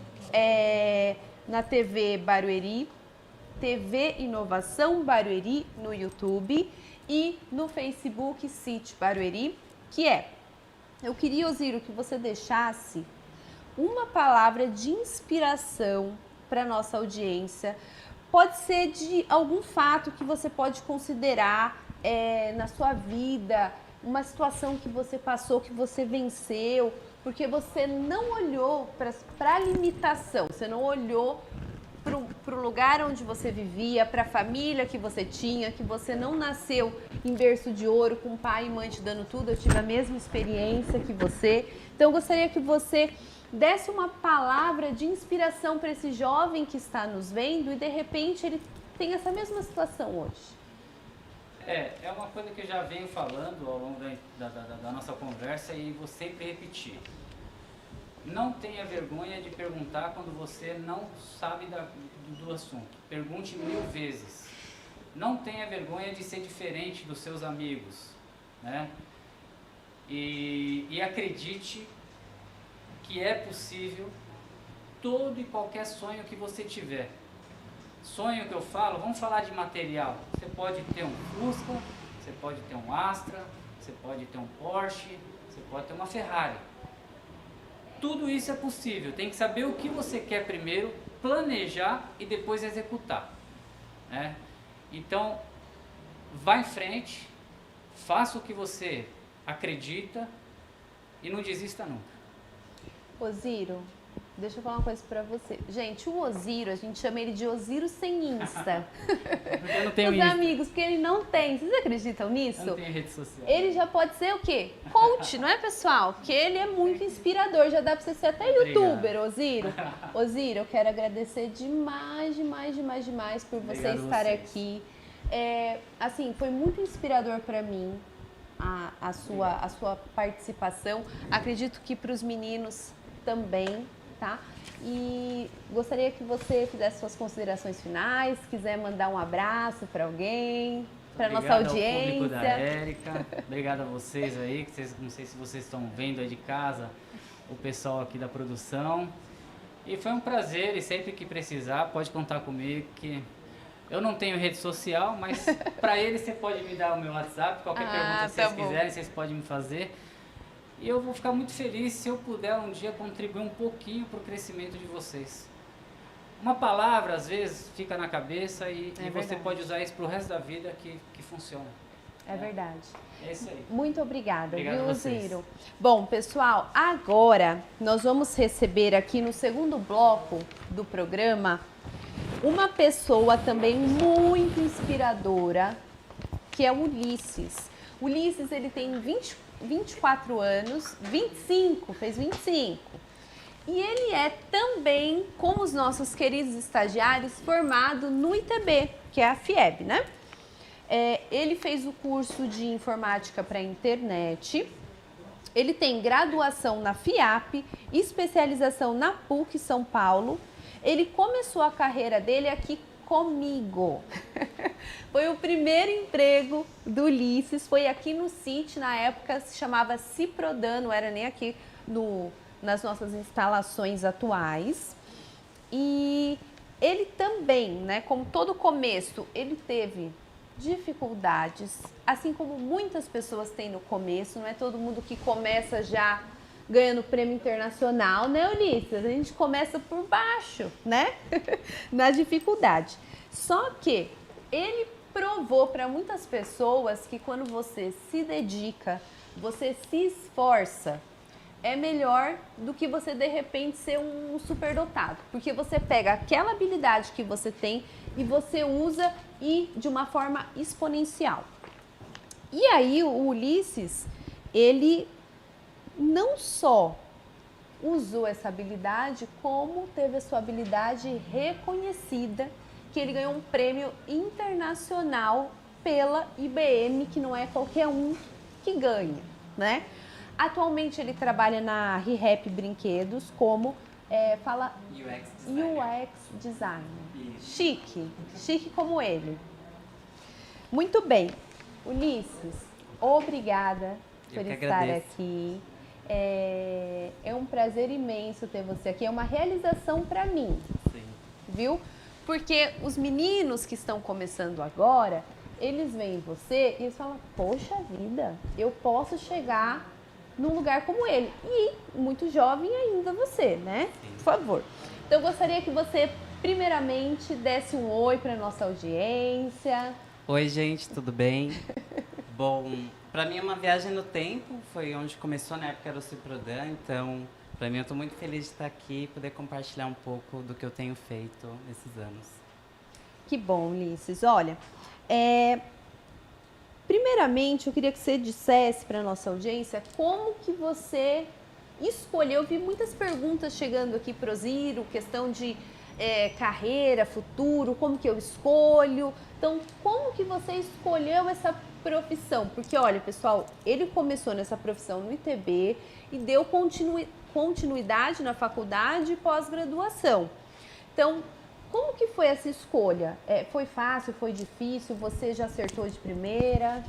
na TV Barueri, TV Inovação Barueri no YouTube e no Facebook City Barueri, que eu queria, Oziro, que você deixasse uma palavra de inspiração para nossa audiência. Pode ser de algum fato que você pode considerar na sua vida, uma situação que você passou, que você venceu, porque você não olhou para a limitação, você não olhou para o lugar onde você vivia, para a família que você tinha, que você não nasceu em berço de ouro, com pai e mãe te dando tudo. Eu tive a mesma experiência que você. Então, eu gostaria que você desse uma palavra de inspiração para esse jovem que está nos vendo e, de repente, ele tem essa mesma situação hoje. É uma coisa que eu já venho falando ao longo da nossa conversa e vou sempre repetir. Não tenha vergonha de perguntar quando você não sabe do assunto. Pergunte 1000 vezes. Não tenha vergonha de ser diferente dos seus amigos, né? E acredite que é possível todo e qualquer sonho que você tiver. Sonho que eu falo, vamos falar de material. Você pode ter um Fusca, você pode ter um Astra, você pode ter um Porsche, você pode ter uma Ferrari. Tudo isso é possível, tem que saber o que você quer primeiro, planejar e depois executar, né? Então, vá em frente, faça o que você acredita e não desista nunca. Oziro, deixa eu falar uma coisa pra você. Gente, o Oziro, a gente chama ele de Oziro sem Insta. Porque eu não tenho Os Insta. amigos, porque ele não tem. Vocês acreditam nisso? Eu não tenho rede social. Ele já pode ser o quê? Coach, não é, pessoal? Porque ele é muito inspirador. Já dá pra você ser até youtuber, Oziro. Oziro, eu quero agradecer demais por você Obrigado estar vocês. aqui. Assim, foi muito inspirador pra mim a sua participação. Acredito que para os meninos também, tá? E gostaria que você fizesse suas considerações finais, se quiser mandar um abraço para alguém, para nossa audiência. Obrigado ao público da Érica, obrigado a vocês aí, que não sei se vocês estão vendo aí de casa, o pessoal aqui da produção. E foi um prazer, e sempre que precisar, pode contar comigo, que eu não tenho rede social, mas para ele você pode me dar o meu WhatsApp, qualquer pergunta que vocês quiserem, vocês podem me fazer. E eu vou ficar muito feliz se eu puder um dia contribuir um pouquinho para o crescimento de vocês. Uma palavra, às vezes, fica na cabeça e você pode usar isso para o resto da vida que funciona. É verdade. É isso aí. Muito obrigada, Obrigado viu, a vocês. Oziro? Bom, pessoal, agora nós vamos receber aqui no segundo bloco do programa uma pessoa também muito inspiradora, que é o Ulisses. O Ulisses, ele tem 24 anos, 25, fez 25. E ele é também, como os nossos queridos estagiários, formado no ITB, que é a FIEB, né? Ele fez o curso de informática para a internet, ele tem graduação na FIAP, especialização na PUC São Paulo. Ele começou a carreira dele aqui comigo. Foi o primeiro emprego do Ulisses, foi aqui no CIT, na época se chamava Ciprodan, não era nem aqui nas nossas instalações atuais. E ele também, né, como todo começo, ele teve dificuldades, assim como muitas pessoas têm no começo, não é todo mundo que começa já ganhando prêmio internacional, né, Ulisses? A gente começa por baixo, né? Na dificuldade. Só que ele provou para muitas pessoas que quando você se dedica, você se esforça, é melhor do que você de repente ser um superdotado, porque você pega aquela habilidade que você tem e você usa e de uma forma exponencial. E aí o Ulisses, ele não só usou essa habilidade, como teve a sua habilidade reconhecida, que ele ganhou um prêmio internacional pela IBM, que não é qualquer um que ganha, né? Atualmente ele trabalha na ReHap Brinquedos como UX designer. Chique, chique como ele. Muito bem, Ulisses, obrigada por estar aqui. É um prazer imenso ter você aqui, é uma realização para mim, Sim. viu? Porque os meninos que estão começando agora, eles veem você e eles falam, poxa vida, eu posso chegar num lugar como ele. E muito jovem ainda você, né? Por favor. Então, eu gostaria que você, primeiramente, desse um oi para nossa audiência. Oi, gente, tudo bem? Bom, para mim é uma viagem no tempo, foi onde começou, na época era o Ciprodan, então, para mim eu estou muito feliz de estar aqui e poder compartilhar um pouco do que eu tenho feito nesses anos. Que bom, Ulisses. Olha, primeiramente, eu queria que você dissesse para a nossa audiência como que você escolheu. Eu vi muitas perguntas chegando aqui para o Ziro, questão de carreira, futuro, como que eu escolho. Então, como que você escolheu essa profissão? Porque, olha, pessoal, ele começou nessa profissão no ITB e deu continuidade na faculdade e pós-graduação. Então, como que foi essa escolha? Foi fácil, foi difícil? Você já acertou de primeira?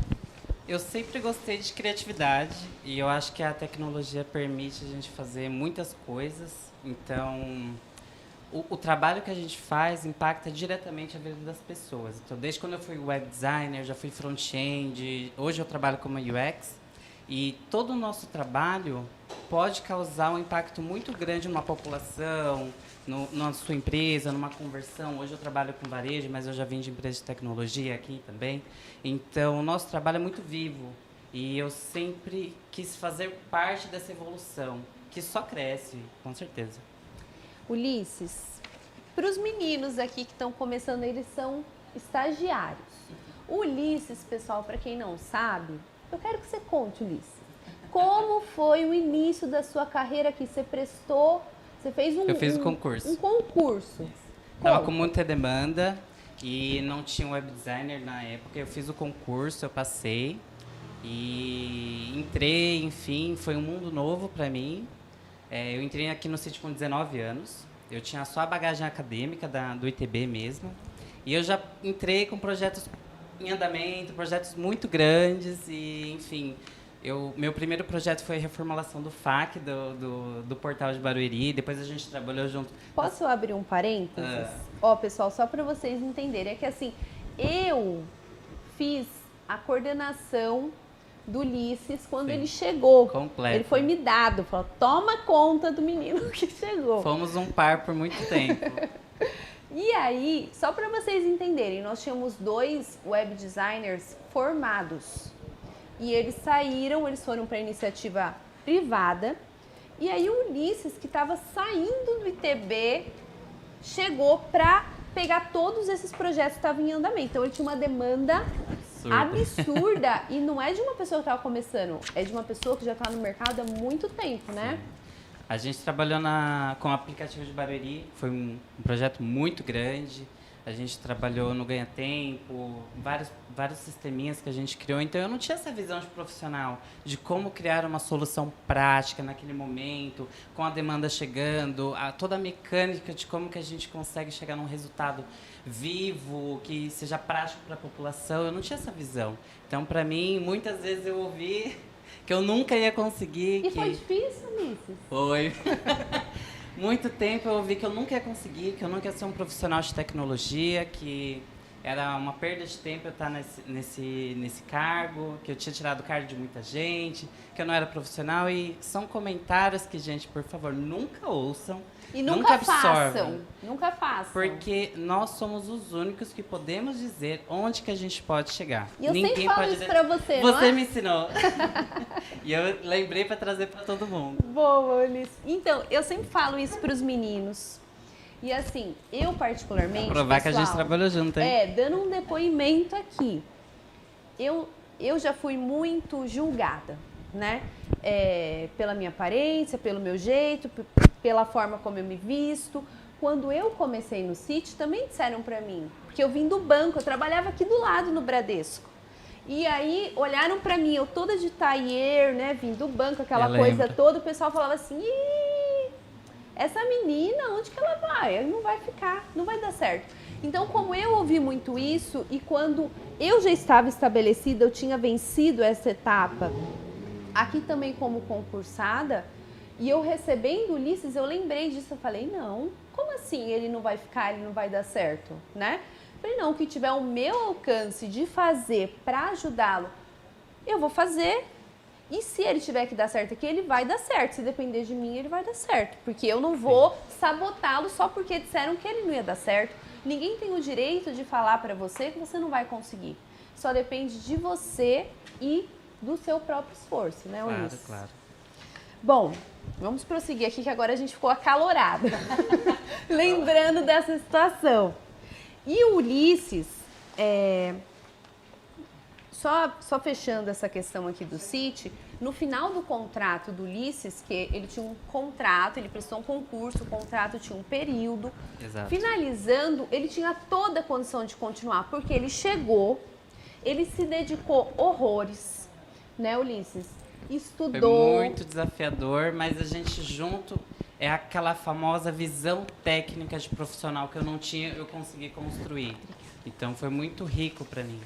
Eu sempre gostei de criatividade e eu acho que a tecnologia permite a gente fazer muitas coisas. Então, o trabalho que a gente faz impacta diretamente a vida das pessoas. Então, desde quando eu fui web designer, já fui front-end, hoje eu trabalho como UX. E todo o nosso trabalho pode causar um impacto muito grande numa população, na sua empresa, numa conversão. Hoje eu trabalho com varejo, mas eu já vim de empresa de tecnologia aqui também. Então, o nosso trabalho é muito vivo. E eu sempre quis fazer parte dessa evolução, que só cresce, com certeza. Ulisses, para os meninos aqui que estão começando, eles são estagiários. O Ulisses, pessoal, para quem não sabe, eu quero que você conte, Ulisses. Como foi o início da sua carreira aqui? Você prestou, você fez Eu fiz o concurso. Um concurso. Estava com muita demanda e não tinha um web designer na época. Eu fiz o concurso, eu passei e entrei, enfim, foi um mundo novo para mim. Eu entrei aqui no sítio com 19 anos. Eu tinha só a bagagem acadêmica do ITB mesmo. E eu já entrei com projetos em andamento, projetos muito grandes e, enfim, meu primeiro projeto foi a reformulação do FAQ, do portal de Barueri. Depois a gente trabalhou junto. Posso abrir um parênteses? Ó, pessoal, só para vocês entenderem, é que assim, eu fiz a coordenação do Ulisses quando ele chegou. Completo. Ele foi me dado, falou, toma conta do menino que chegou. Fomos um par por muito tempo. E aí, só para vocês entenderem, nós tínhamos 2 web designers formados. E eles saíram, eles foram para a iniciativa privada. E aí o Ulisses, que estava saindo do ITB, chegou para pegar todos esses projetos que estavam em andamento. Então ele tinha uma demanda absurda. E não é de uma pessoa que estava começando, é de uma pessoa que já está no mercado há muito tempo, né? Sim. A gente trabalhou com o aplicativo de Barueri, foi um projeto muito grande. A gente trabalhou no Ganha Tempo, vários sisteminhas que a gente criou. Então, eu não tinha essa visão de profissional, de como criar uma solução prática naquele momento, com a demanda chegando, toda a mecânica de como que a gente consegue chegar num resultado vivo, que seja prático para a população. Eu não tinha essa visão. Então, para mim, muitas vezes eu ouvi que eu nunca ia conseguir. E foi difícil, Ulisses? Foi. Muito tempo eu ouvi que eu nunca ia conseguir, que eu nunca ia ser um profissional de tecnologia, que era uma perda de tempo eu estar nesse cargo, que eu tinha tirado o cargo de muita gente, que eu não era profissional. E são comentários que, gente, por favor, nunca ouçam. E nunca absorvam. façam. Nunca façam. Porque nós somos os únicos que podemos dizer onde que a gente pode chegar. E eu Ninguém sempre falo pode isso pra você, não Você é? me ensinou. E eu lembrei para trazer para todo mundo. Boa, Ulisses. Então, eu sempre falo isso pros meninos. E assim, eu particularmente, Provar que a gente pessoal, trabalhou junto, hein? dando um depoimento aqui. Eu já fui muito julgada, né? Pela minha aparência, pelo meu jeito, pela forma como eu me visto. Quando eu comecei no City, também disseram pra mim, porque eu vim do banco, eu trabalhava aqui do lado no Bradesco. E aí olharam pra mim, eu toda de tailleur, né? Vim do banco, aquela Eu coisa lembro. toda, o pessoal falava assim: "Ih, essa menina, onde que ela vai? Ela não vai ficar, não vai dar certo." Então, como eu ouvi muito isso, e quando eu já estava estabelecida, eu tinha vencido essa etapa, aqui também como concursada, e eu recebendo Ulisses, eu lembrei disso, eu falei, não, como assim ele não vai ficar, ele não vai dar certo, né? Eu falei, não, o que tiver o meu alcance de fazer para ajudá-lo, eu vou fazer. E se ele tiver que dar certo aqui, ele vai dar certo. Se depender de mim, ele vai dar certo. Porque eu não vou sabotá-lo só porque disseram que ele não ia dar certo. Ninguém tem o direito de falar pra você que você não vai conseguir. Só depende de você e do seu próprio esforço, né, Claro, Ulisses? claro. Bom, vamos prosseguir aqui que agora a gente ficou acalorada. Lembrando dessa situação. E o Ulisses, só fechando essa questão aqui do City, no final do contrato do Ulisses, que ele tinha um contrato, ele prestou um concurso, o contrato tinha um período. Exato. Finalizando, ele tinha toda a condição de continuar, porque ele chegou, ele se dedicou horrores, né, Ulisses? Foi Estudou. muito desafiador, mas a gente junto é aquela famosa visão técnica de profissional que eu não tinha, eu consegui construir. Então foi muito rico para mim.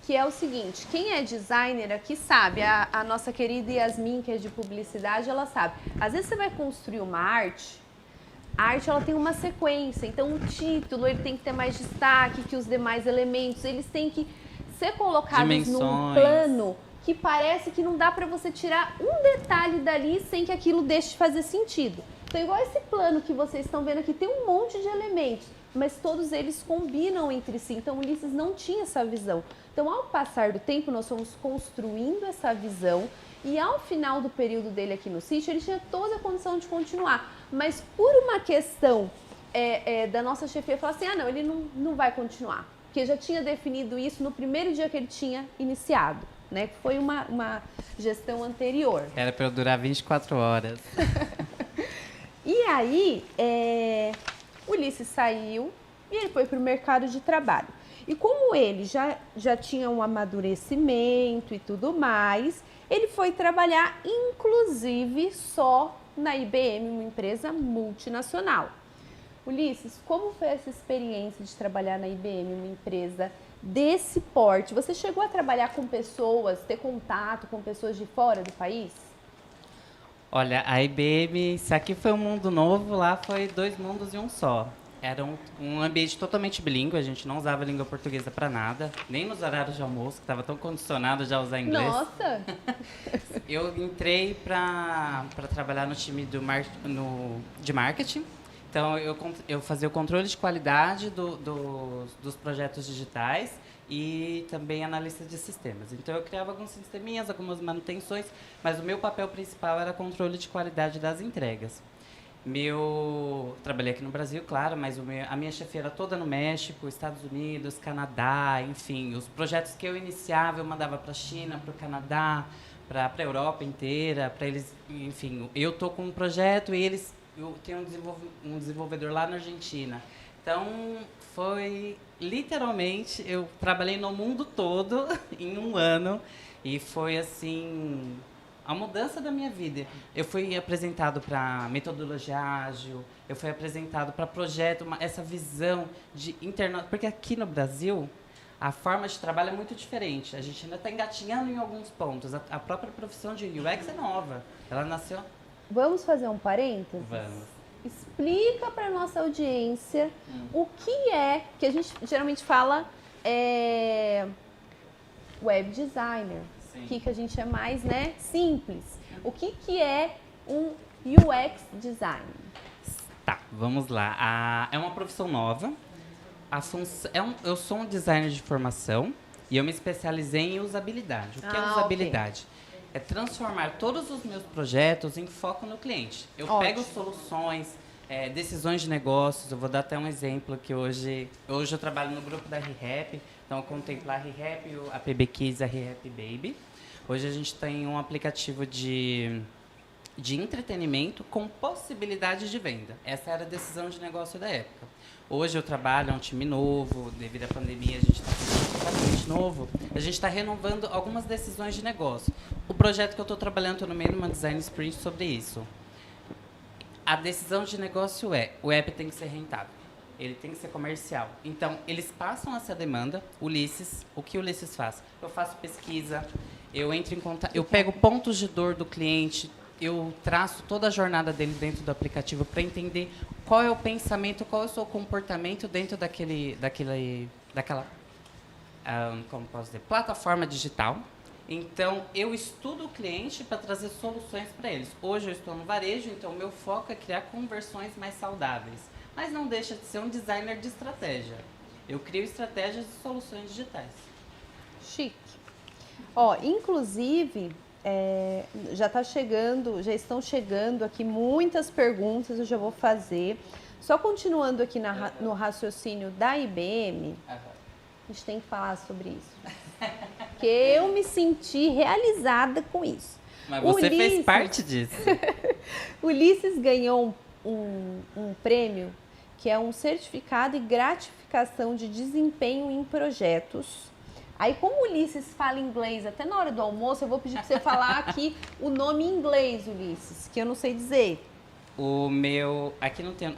Que é o seguinte, quem é designer aqui sabe, a nossa querida Yasmin, que é de publicidade, ela sabe. Às vezes você vai construir uma arte, a arte ela tem uma sequência, então o título ele tem que ter mais destaque que os demais elementos, eles têm que ser colocados num Dimensões. plano que parece que não dá pra você tirar um detalhe dali sem que aquilo deixe de fazer sentido. Então, igual esse plano que vocês estão vendo aqui, tem um monte de elementos, mas todos eles combinam entre si. Então, o Ulisses não tinha essa visão. Então, ao passar do tempo, nós fomos construindo essa visão e ao final do período dele aqui no sítio, ele tinha toda a condição de continuar. Mas por uma questão da nossa chefia, falar assim, não, ele não vai continuar. Porque já tinha definido isso no primeiro dia que ele tinha iniciado, né? Que foi uma gestão anterior. Era para eu durar 24 horas. E aí, o Ulisses saiu e ele foi para o mercado de trabalho. E como ele já tinha um amadurecimento e tudo mais, ele foi trabalhar, inclusive, só na IBM, uma empresa multinacional. Ulisses, como foi essa experiência de trabalhar na IBM, uma empresa desse porte? Você chegou a trabalhar com pessoas, ter contato com pessoas de fora do país? Olha, a IBM, se aqui foi um mundo novo, lá foi 2 mundos em um só. Era um ambiente totalmente bilíngue, a gente não usava a língua portuguesa para nada, nem nos horários de almoço, que estava tão condicionado já a usar inglês. Nossa! Eu entrei para trabalhar no time de marketing. Então, eu fazia o controle de qualidade dos projetos digitais e também analista de sistemas. Então, eu criava alguns sisteminhas, algumas manutenções, mas o meu papel principal era controle de qualidade das entregas. Trabalhei aqui no Brasil, claro, mas a minha chefia era toda no México, Estados Unidos, Canadá, enfim. Os projetos que eu iniciava, eu mandava para a China, para o Canadá, para a Europa inteira, para eles, enfim. Eu estou com um projeto e eu tenho um desenvolvedor lá na Argentina. Então, foi literalmente, eu trabalhei no mundo todo em um ano e foi assim, a mudança da minha vida. Eu fui apresentado para metodologia ágil, eu fui apresentado para projeto, essa visão de porque aqui no Brasil a forma de trabalho é muito diferente. A gente ainda está engatinhando em alguns pontos. A própria profissão de UX é nova. Ela nasceu... Vamos fazer um parênteses? Vamos. Explica para nossa audiência o que é, que a gente geralmente fala web designer, Sim. que a gente é mais, né, simples. O que é um UX designer? Tá, vamos lá. É uma profissão nova. Eu sou um designer de formação e eu me especializei em usabilidade. O que é usabilidade? É transformar todos os meus projetos em foco no cliente. Eu pego soluções, decisões de negócios. Eu vou dar até um exemplo que hoje eu trabalho no grupo da ReHap, então eu contemplo a ReHap, a PB Kids, a ReHap Baby. Hoje a gente tem um aplicativo de entretenimento com possibilidade de venda. Essa era a decisão de negócio da época. Hoje eu trabalho, é um time novo, devido à pandemia a gente está completamente novo. A gente está renovando algumas decisões de negócio. O projeto que eu estou trabalhando, estou no meio de uma design sprint sobre isso. A decisão de negócio o app tem que ser rentável, ele tem que ser comercial. Então, eles passam essa demanda. O que o Ulisses faz? Eu faço pesquisa, eu entro em contato, eu pego pontos de dor do cliente, eu traço toda a jornada dele dentro do aplicativo para entender qual é o pensamento, qual é o seu comportamento dentro daquela como posso dizer, plataforma digital. Então, eu estudo o cliente para trazer soluções para eles. Hoje eu estou no varejo, então o meu foco é criar conversões mais saudáveis. Mas não deixa de ser um designer de estratégia. Eu crio estratégias e soluções digitais. Chique. Inclusive, já estão chegando aqui muitas perguntas, eu já vou fazer. Só continuando aqui no raciocínio da IBM, a gente tem que falar sobre isso. Porque eu me senti realizada com isso. Mas você fez parte disso. Ulisses ganhou um prêmio que é um certificado e gratificação de desempenho em projetos. Aí, como o Ulisses fala inglês até na hora do almoço, eu vou pedir para você falar aqui o nome em inglês, Ulisses, que eu não sei dizer. O meu... Aqui não tem...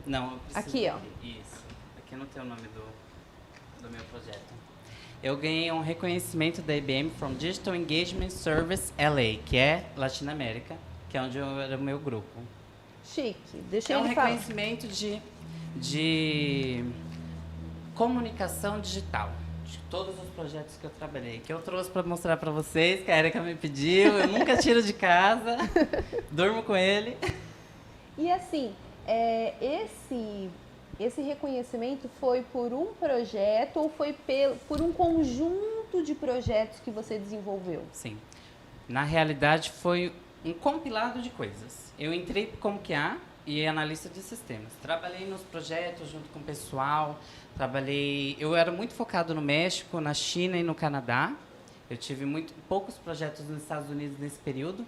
não. Aqui, ó. Isso. Aqui não tem o nome do meu projeto. Eu ganhei um reconhecimento da IBM from Digital Engagement Service LA, que é Latinoamérica, que é onde era o meu grupo. Chique. Deixa eu ele falar. É um reconhecimento de comunicação digital. De todos os projetos que eu trabalhei, que eu trouxe para mostrar para vocês, que a Erika me pediu, eu nunca tiro de casa, durmo com ele. E assim, esse reconhecimento foi por um projeto ou foi por um conjunto de projetos que você desenvolveu? Sim. Na realidade, foi um compilado de coisas. Eu entrei como QA e analista de sistemas. Trabalhei nos projetos junto com o pessoal. Eu era muito focado no México, na China e no Canadá. Eu tive poucos projetos nos Estados Unidos nesse período,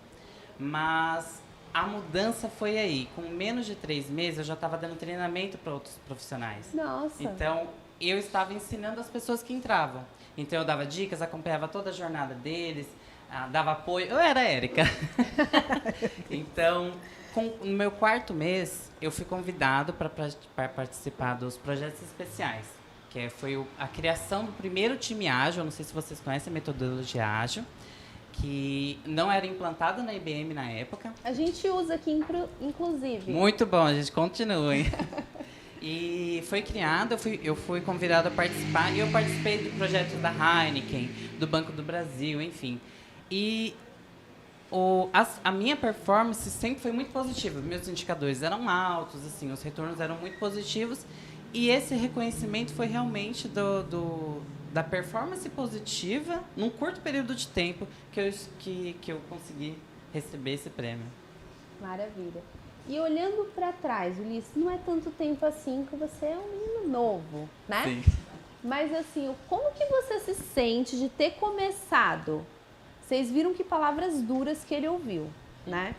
mas a mudança foi aí. Com menos de 3 meses, eu já estava dando treinamento para outros profissionais. Nossa! Então, eu estava ensinando as pessoas que entravam. Então, eu dava dicas, acompanhava toda a jornada deles, dava apoio. Eu era a Erika. Então, no meu 4º mês, eu fui convidado para participar dos projetos especiais, que foi a criação do primeiro time ágil. Eu não sei se vocês conhecem a metodologia ágil, que não era implantada na IBM na época. A gente usa aqui, inclusive. Muito bom, a gente continua, hein? E foi criado, eu fui convidado a participar, e eu participei do projeto da Heineken, do Banco do Brasil, enfim. E a minha performance sempre foi muito positiva. Meus indicadores eram altos, assim, os retornos eram muito positivos. E esse reconhecimento foi realmente da performance positiva, num curto período de tempo, que eu consegui receber esse prêmio. Maravilha. E olhando para trás, Ulisses, não é tanto tempo assim que você é um menino novo, né? Sim. Mas assim, como que você se sente de ter começado? Vocês viram que palavras duras que ele ouviu, né?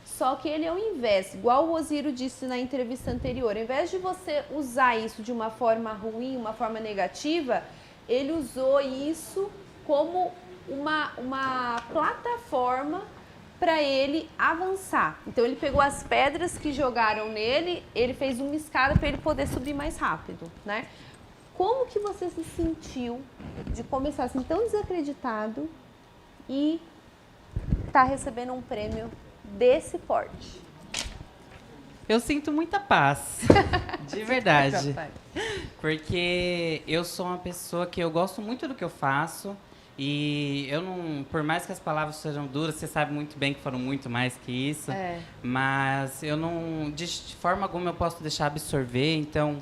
Só que ele, ao invés, igual o Oziro disse na entrevista anterior, ao invés de você usar isso de uma forma ruim, uma forma negativa, ele usou isso como uma plataforma para ele avançar. Então, ele pegou as pedras que jogaram nele, ele fez uma escada para ele poder subir mais rápido, né? Como que você se sentiu de começar assim tão desacreditado e tá recebendo um prêmio desse porte? Eu sinto muita paz, de verdade. Porque eu sou uma pessoa que eu gosto muito do que eu faço e eu não, por mais que as palavras sejam duras, você sabe muito bem que foram muito mais que isso, mas eu não, de forma alguma eu posso deixar absorver, então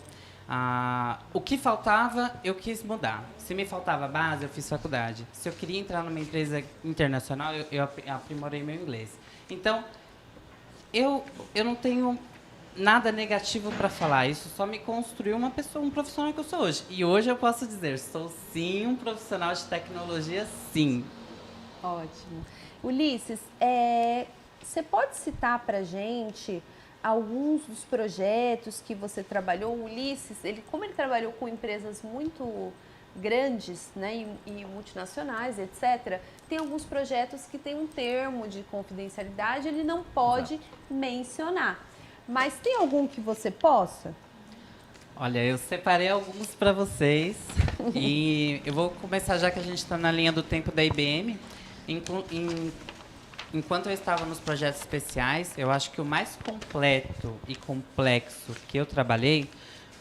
o que faltava eu quis mudar. Se me faltava base, eu fiz faculdade. Se eu queria entrar numa empresa internacional, eu aprimorei meu inglês. Então, eu não tenho nada negativo para falar. Isso só me construiu uma pessoa, um profissional que eu sou hoje. E hoje eu posso dizer, sou sim um profissional de tecnologia, sim. Ótimo. Ulisses, você pode citar para a gente alguns dos projetos que você trabalhou? O Ulisses, como ele trabalhou com empresas muito grandes, né, e multinacionais, etc., tem alguns projetos que tem um termo de confidencialidade, ele não pode mencionar. Mas tem algum que você possa? Olha, eu separei alguns para vocês e eu vou começar já que a gente está na linha do tempo da IBM. Enquanto eu estava nos projetos especiais, eu acho que o mais completo e complexo que eu trabalhei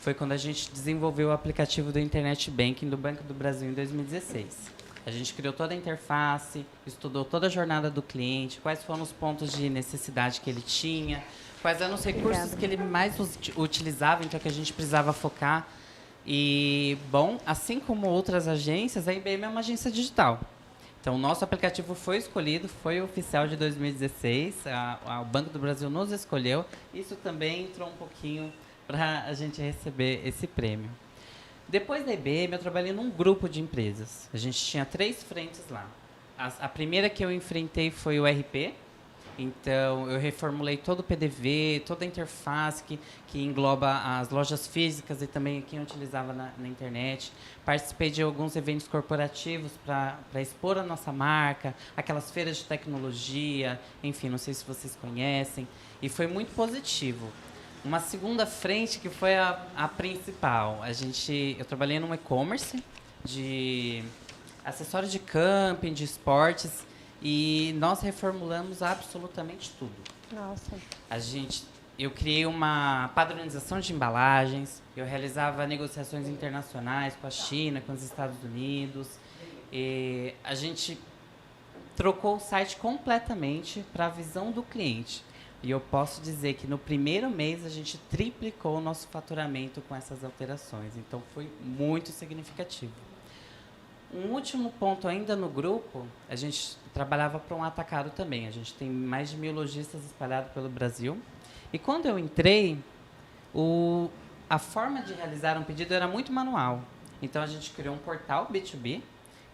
foi quando a gente desenvolveu o aplicativo do Internet Banking do Banco do Brasil em 2016. A gente criou toda a interface, estudou toda a jornada do cliente, quais foram os pontos de necessidade que ele tinha, quais eram os recursos que ele mais utilizava, então que a gente precisava focar. E, bom, assim como outras agências, a IBM é uma agência digital. Então, o nosso aplicativo foi escolhido, foi oficial de 2016, o Banco do Brasil nos escolheu. Isso também entrou um pouquinho para a gente receber esse prêmio. Depois da IBM, eu trabalhei num grupo de empresas. A gente tinha 3 frentes lá. A primeira que eu enfrentei foi o RP. Então, eu reformulei todo o PDV, toda a interface que engloba as lojas físicas e também quem utilizava na internet. Participei de alguns eventos corporativos para expor a nossa marca, aquelas feiras de tecnologia, enfim, não sei se vocês conhecem. E foi muito positivo. Uma segunda frente que foi a principal. Eu trabalhei num e-commerce de acessórios de camping, de esportes, e nós reformulamos absolutamente tudo. Nossa. Eu criei uma padronização de embalagens, eu realizava negociações internacionais com a China, com os Estados Unidos, e a gente trocou o site completamente para a visão do cliente. E eu posso dizer que no primeiro mês a gente triplicou o nosso faturamento com essas alterações. Então, foi muito significativo. Um último ponto ainda no grupo, a gente trabalhava para um atacado também. A gente tem mais de 1000 lojistas espalhados pelo Brasil. E quando eu entrei, a forma de realizar um pedido era muito manual. Então, a gente criou um portal B2B,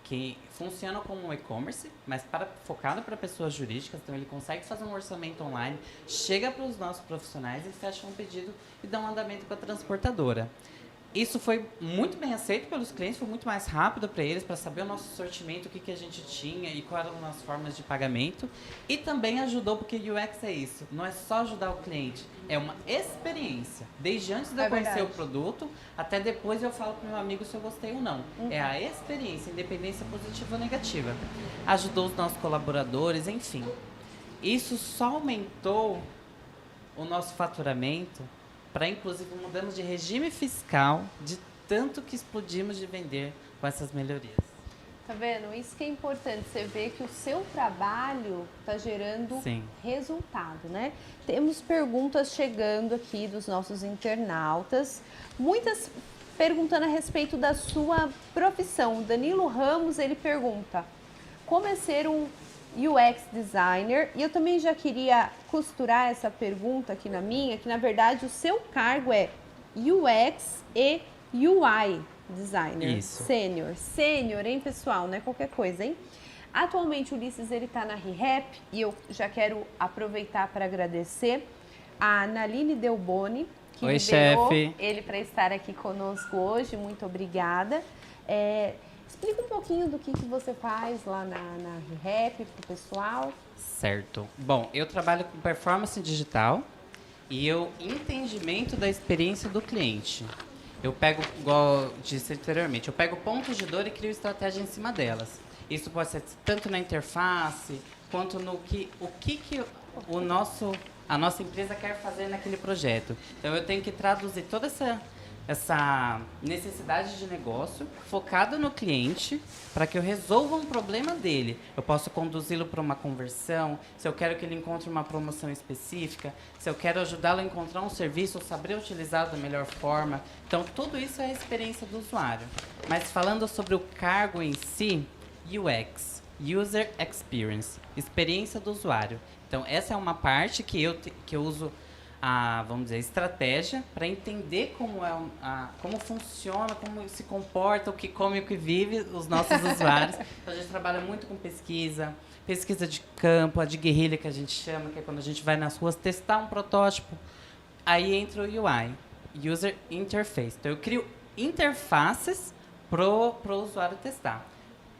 que funciona como um e-commerce, mas focado para pessoas jurídicas. Então, ele consegue fazer um orçamento online, chega para os nossos profissionais e fecha um pedido e dá um andamento com a transportadora. Isso foi muito bem aceito pelos clientes, foi muito mais rápido para eles, para saber o nosso sortimento, o que a gente tinha e quais eram as formas de pagamento. E também ajudou, porque UX é isso, não é só ajudar o cliente, é uma experiência. Desde antes de eu conhecer o produto, até depois eu falo para o meu amigo se eu gostei ou não. É a experiência, independência positiva ou negativa. Ajudou os nossos colaboradores, enfim. Isso só aumentou o nosso faturamento, inclusive mudamos de regime fiscal, de tanto que explodimos de vender com essas melhorias. Tá vendo? Isso que é importante, você vê que o seu trabalho está gerando resultado, né? Temos perguntas chegando aqui dos nossos internautas, muitas perguntando a respeito da sua profissão. O Danilo Ramos, ele pergunta, como é ser um UX designer? E eu também já queria costurar essa pergunta aqui na minha, que na verdade o seu cargo é UX e UI designer. Isso. Sênior, hein, pessoal? Não é qualquer coisa, hein? Atualmente o Ulisses, ele tá na ReHap e eu já quero aproveitar para agradecer a Naline Delboni, que liberou ele para estar aqui conosco hoje. Muito obrigada. Explica um pouquinho do que você faz lá na ReHap para o pessoal. Certo. Bom, eu trabalho com performance digital e entendimento da experiência do cliente. Eu pego, igual disse anteriormente, eu pego pontos de dor e crio estratégia em cima delas. Isso pode ser tanto na interface, quanto no o nosso a nossa empresa quer fazer naquele projeto. Então, eu tenho que traduzir toda essa necessidade de negócio focada no cliente para que eu resolva um problema dele. Eu posso conduzi-lo para uma conversão, se eu quero que ele encontre uma promoção específica, se eu quero ajudá-lo a encontrar um serviço ou saber utilizá-lo da melhor forma. Então, tudo isso é a experiência do usuário. Mas falando sobre o cargo em si, UX, User Experience, experiência do usuário. Então, essa é uma parte que eu uso vamos dizer, estratégia para entender como funciona, como se comporta, o que come e o que vive os nossos usuários. Então, a gente trabalha muito com pesquisa de campo, a de guerrilha que a gente chama, que é quando a gente vai nas ruas testar um protótipo. Aí entra o UI, User Interface. Então, eu crio interfaces pro usuário testar.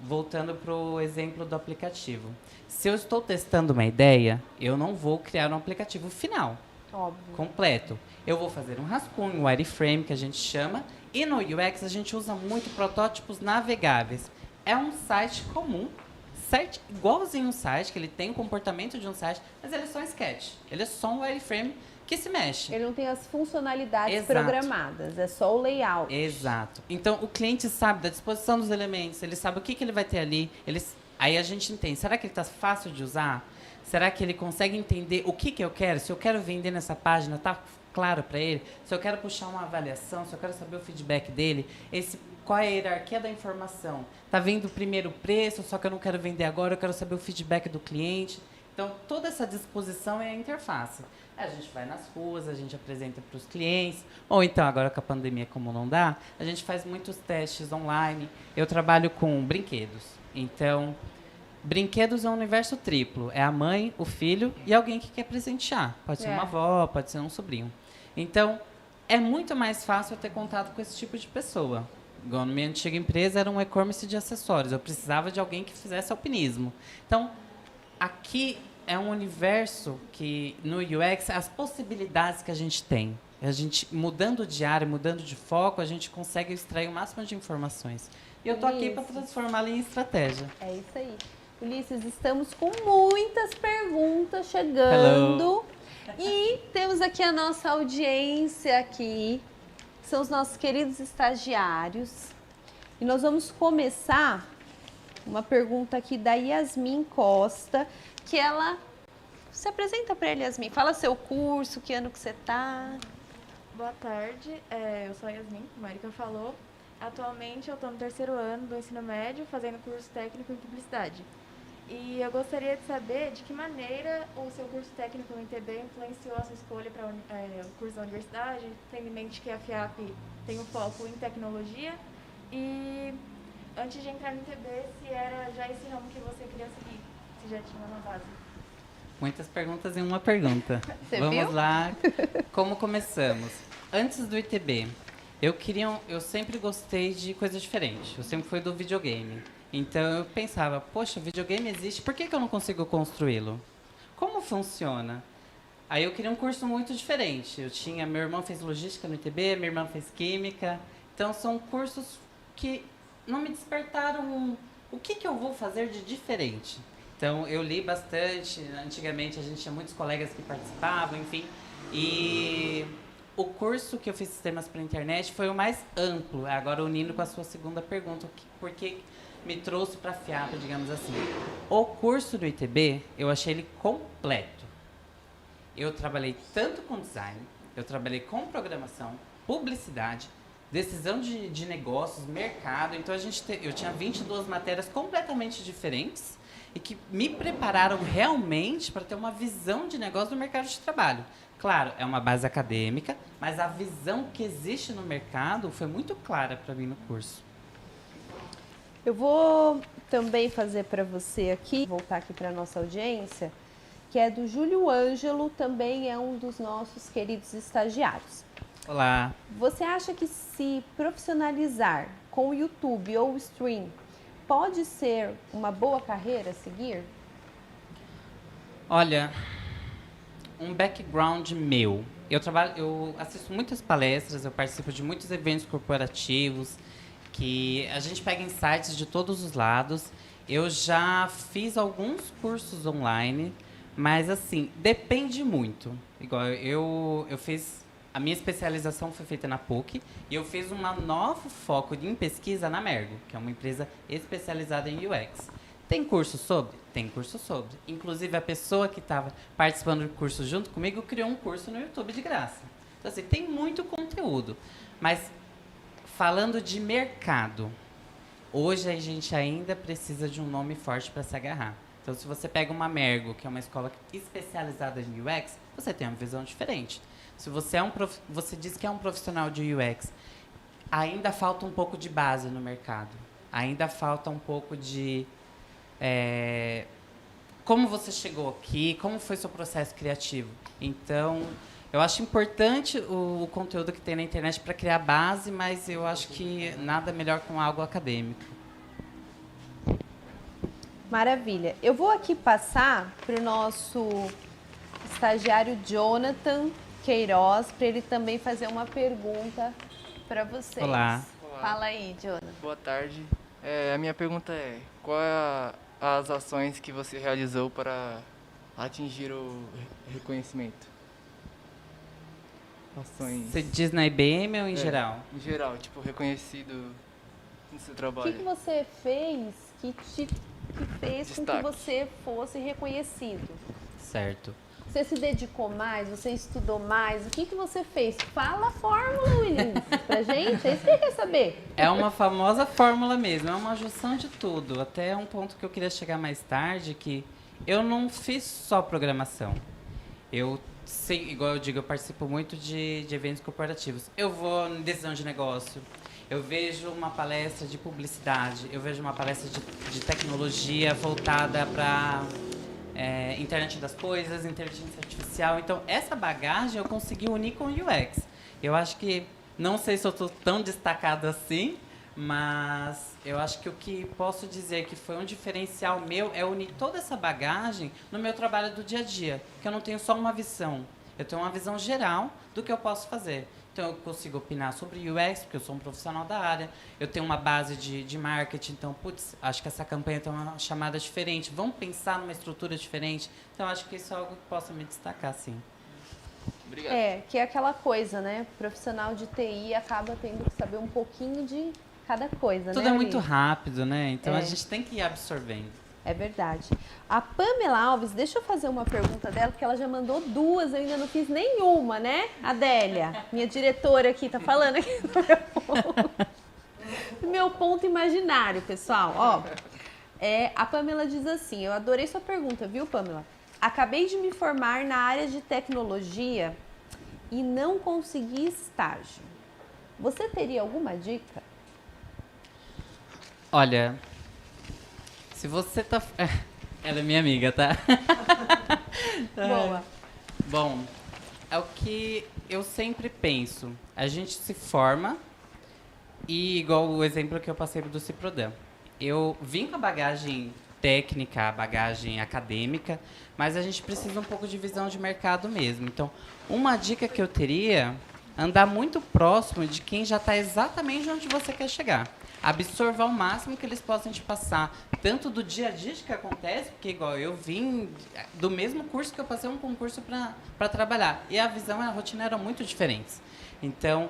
Voltando para o exemplo do aplicativo. Se eu estou testando uma ideia, eu não vou criar um aplicativo final. Óbvio. Completo. Eu vou fazer um rascunho, um wireframe, que a gente chama, e no UX a gente usa muito protótipos navegáveis. É um site comum, site igualzinho um site, que ele tem o comportamento de um site, mas ele é só um sketch. Ele é só um wireframe que se mexe. Ele não tem as funcionalidades Exato. Programadas, é só o layout. Exato. Então, o cliente sabe da disposição dos elementos, ele sabe o que ele vai ter ali, aí a gente entende, será que ele está fácil de usar? Será que ele consegue entender o que eu quero? Se eu quero vender nessa página, está claro para ele? Se eu quero puxar uma avaliação, se eu quero saber o feedback dele, qual é a hierarquia da informação? Está vindo primeiro o preço, só que eu não quero vender agora, eu quero saber o feedback do cliente. Então, toda essa disposição é a interface. A gente vai nas ruas, a gente apresenta para os clientes, ou então, agora com a pandemia, como não dá, a gente faz muitos testes online. Eu trabalho com brinquedos. Então, brinquedos é um universo triplo. É a mãe, o filho e alguém que quer presentear. Pode ser uma avó, pode ser um sobrinho. Então, é muito mais fácil eu ter contato com esse tipo de pessoa. Igual na minha antiga empresa, era um e-commerce de acessórios. Eu precisava de alguém que fizesse alpinismo. Então, aqui é um universo que, no UX, as possibilidades que a gente tem. A gente, mudando de área, mudando de foco, a gente consegue extrair o máximo de informações. E eu tô aqui para transformá-la em estratégia. É isso aí. Ulisses, estamos com muitas perguntas chegando. Hello. E temos aqui a nossa audiência aqui, que são os nossos queridos estagiários. E nós vamos começar uma pergunta aqui da Yasmin Costa, que ela se apresenta para ele, Yasmin. Fala seu curso, que ano que você está. Boa tarde, eu sou a Yasmin, como a Erika falou. Atualmente eu estou no 3º ano do ensino médio, fazendo curso técnico em publicidade. E eu gostaria de saber de que maneira o seu curso técnico no ITB influenciou a sua escolha para o curso da universidade, tendo em mente que a FIAP tem um foco em tecnologia. E antes de entrar no ITB, se era já esse ramo que você queria seguir, se já tinha uma base. Muitas perguntas em uma pergunta. Vamos lá. Como começamos? Antes do ITB, eu sempre gostei de coisas diferentes. Eu sempre fui do videogame. Então eu pensava, poxa, o videogame existe, por que eu não consigo construí-lo? Como funciona? Aí eu queria um curso muito diferente. Meu irmão fez logística no ITB, minha irmã fez química. Então são cursos que não me despertaram o que eu vou fazer de diferente. Então eu li bastante, antigamente a gente tinha muitos colegas que participavam, enfim. E o curso que eu fiz sistemas para a internet foi o mais amplo. Agora unindo com a sua segunda pergunta, por que me trouxe para a FIAP, digamos assim. O curso do ITB, eu achei ele completo. Eu trabalhei tanto com design, eu trabalhei com programação, publicidade, decisão de negócios, mercado. Então, eu tinha 22 matérias completamente diferentes e que me prepararam realmente para ter uma visão de negócio do mercado de trabalho. Claro, é uma base acadêmica, mas a visão que existe no mercado foi muito clara para mim no curso. Eu vou também fazer para você aqui, voltar aqui para a nossa audiência, que é do Júlio Ângelo, também é um dos nossos queridos estagiários. Olá. Você acha que se profissionalizar com o YouTube ou o stream pode ser uma boa carreira a seguir? Olha, um background meu. Eu assisto muitas palestras, eu participo de muitos eventos corporativos, que a gente pega insights de todos os lados. Eu já fiz alguns cursos online, Mas, assim, depende muito. Igual, eu fiz... A minha especialização foi feita na PUC e eu fiz um novo foco em pesquisa na Mergo, que é uma empresa especializada em UX. Tem curso sobre? Tem curso sobre. Inclusive, a pessoa que estava participando do curso junto comigo criou um curso no YouTube de graça. Então, assim, tem muito conteúdo. Mas, falando de mercado, hoje a gente ainda precisa de um nome forte para se agarrar. Então, se você pega uma Mergo, que é uma escola especializada em UX, você tem uma visão diferente. Se você você diz que é um profissional de UX, ainda falta um pouco de base no mercado. Ainda falta um pouco de como você chegou aqui, como foi seu processo criativo. Então, eu acho importante o conteúdo que tem na internet para criar base, mas eu acho que nada melhor com algo acadêmico. Maravilha. Eu vou aqui passar para o nosso estagiário Jonathan Queiroz, para ele também fazer uma pergunta para vocês. Olá. Fala aí, Jonathan. Boa tarde. A minha pergunta é, qual é as ações que você realizou para atingir o reconhecimento? Ações... Você diz na IBM ou em geral? Em geral, tipo, reconhecido no seu O trabalho. que você fez que fez com que Destaque. você fosse reconhecido? Certo. Você se dedicou mais? Você estudou mais? O que você fez? Fala a fórmula, Williams, pra gente. É isso que eu quero saber. É uma famosa fórmula mesmo, é uma junção de tudo. Até um ponto que eu queria chegar mais tarde, que eu não fiz só programação. Eu sei, igual eu digo, eu participo muito de eventos corporativos. Eu vou em decisão de negócio, eu vejo uma palestra de publicidade, eu vejo uma palestra de tecnologia voltada para internet das coisas, inteligência artificial. Então, essa bagagem eu consegui unir com o UX. Eu acho que, não sei se eu estou tão destacado assim, mas eu acho que o que posso dizer que foi um diferencial meu é unir toda essa bagagem no meu trabalho do dia a dia. Que eu não tenho só uma visão, eu tenho uma visão geral do que eu posso fazer. Então, eu consigo opinar sobre UX, porque eu sou um profissional da área. Eu tenho uma base de marketing. Então, putz, acho que essa campanha tem uma chamada diferente. Vamos pensar numa estrutura diferente. Então, acho que isso é algo que possa me destacar, sim. Obrigado. Que é aquela coisa, né? O profissional de TI acaba tendo que saber um pouquinho de cada coisa, Tudo né? é muito Aline? rápido, né? Então, a É. gente tem que ir absorvendo. É verdade. A Pamela Alves, deixa eu fazer uma pergunta dela, porque ela já mandou duas, eu ainda não fiz nenhuma, né? Adélia, minha diretora aqui, tá falando aqui do meu ponto. Meu ponto imaginário, pessoal. Ó, a Pamela diz assim, eu adorei sua pergunta, viu, Pamela? Acabei de me formar na área de tecnologia e não consegui estágio. Você teria alguma dica? Olha, se você tá... Ela é minha amiga, tá? Boa. Bom, é o que eu sempre penso. A gente se forma e, igual o exemplo que eu passei do Ciprodam, eu vim com a bagagem técnica, a bagagem acadêmica, mas a gente precisa um pouco de visão de mercado mesmo. Então, uma dica que eu teria, andar muito próximo de quem já está exatamente onde você quer chegar. Absorver ao máximo que eles possam te passar, tanto do dia a dia que acontece, porque igual eu vim do mesmo curso que eu passei um concurso para trabalhar, e a visão e a rotina eram muito diferentes. Então,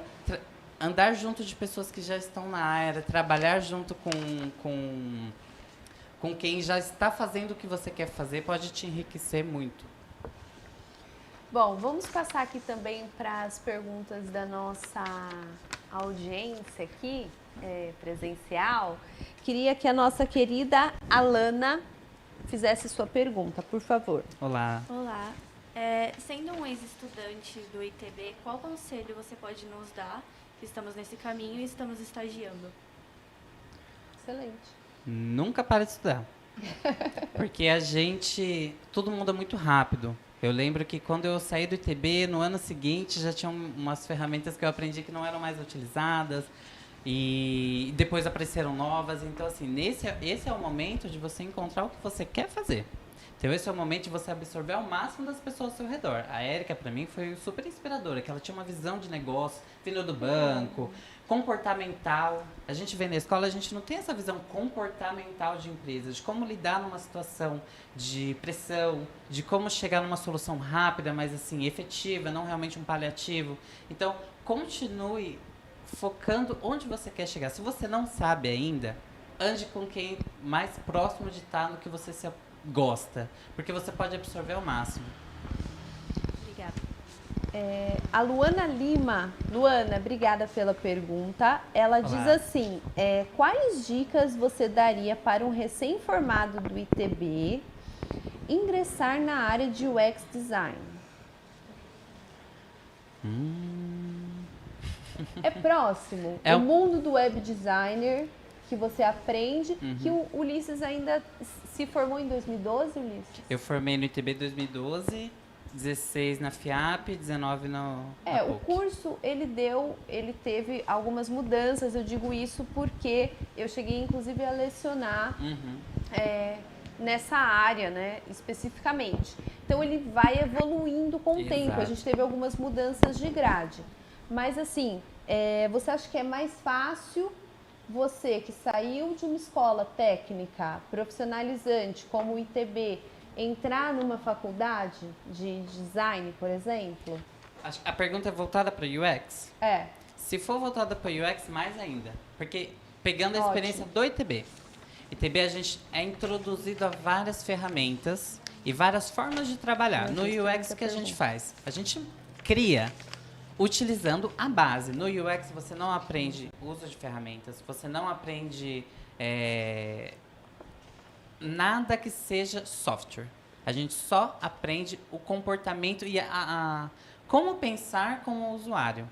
andar junto de pessoas que já estão na área, trabalhar junto com quem já está fazendo o que você quer fazer, pode te enriquecer muito. Bom, vamos passar aqui também para as perguntas da nossa audiência aqui, presencial. Queria que a nossa querida Alana fizesse sua pergunta, por favor. Olá. Olá. Sendo um ex-estudante do ITB, qual conselho você pode nos dar? Que estamos nesse caminho e estamos estagiando. Excelente. Nunca para de estudar. Porque tudo muda muito rápido. Eu lembro que quando eu saí do ITB, no ano seguinte já tinham umas ferramentas que eu aprendi que não eram mais utilizadas. E depois apareceram novas. Então, assim, esse é o momento de você encontrar o que você quer fazer. Então esse é o momento de você absorver ao máximo das pessoas ao seu redor. A Érica, para mim, foi super inspiradora, que ela tinha uma visão de negócio, vindo do banco, comportamental. A gente vê na escola, a gente não tem essa visão comportamental de empresa, de como lidar numa situação de pressão, de como chegar numa solução rápida, mas assim, efetiva, não realmente um paliativo. Então, continue focando onde você quer chegar. Se você não sabe ainda, ande com quem mais próximo de estar no que você se gosta, porque você pode absorver ao máximo. Obrigada. A Luana Lima. Luana, obrigada pela pergunta. Ela diz assim, quais dicas você daria para um recém-formado do ITB ingressar na área de UX Design? É próximo. O mundo do web designer que você aprende, que o Ulisses ainda se formou em 2012, Ulisses? Eu formei no ITB 2012, 16 na FIAP, 19 na o curso, ele teve algumas mudanças, eu digo isso porque eu cheguei, inclusive, a lecionar nessa área, né, especificamente. Então, ele vai evoluindo com o tempo, a gente teve algumas mudanças de grade. Mas, assim, você acha que é mais fácil você que saiu de uma escola técnica profissionalizante como o ITB entrar numa faculdade de design, por exemplo? A pergunta é voltada para UX? É. Se for voltada para UX, mais ainda. Porque pegando a experiência do ITB, a gente é introduzido a várias ferramentas e várias formas de trabalhar. No UX, o que a gente faz? A gente cria utilizando a base. No UX, você não aprende uso de ferramentas, você não aprende nada que seja software. A gente só aprende o comportamento e como pensar como usuário.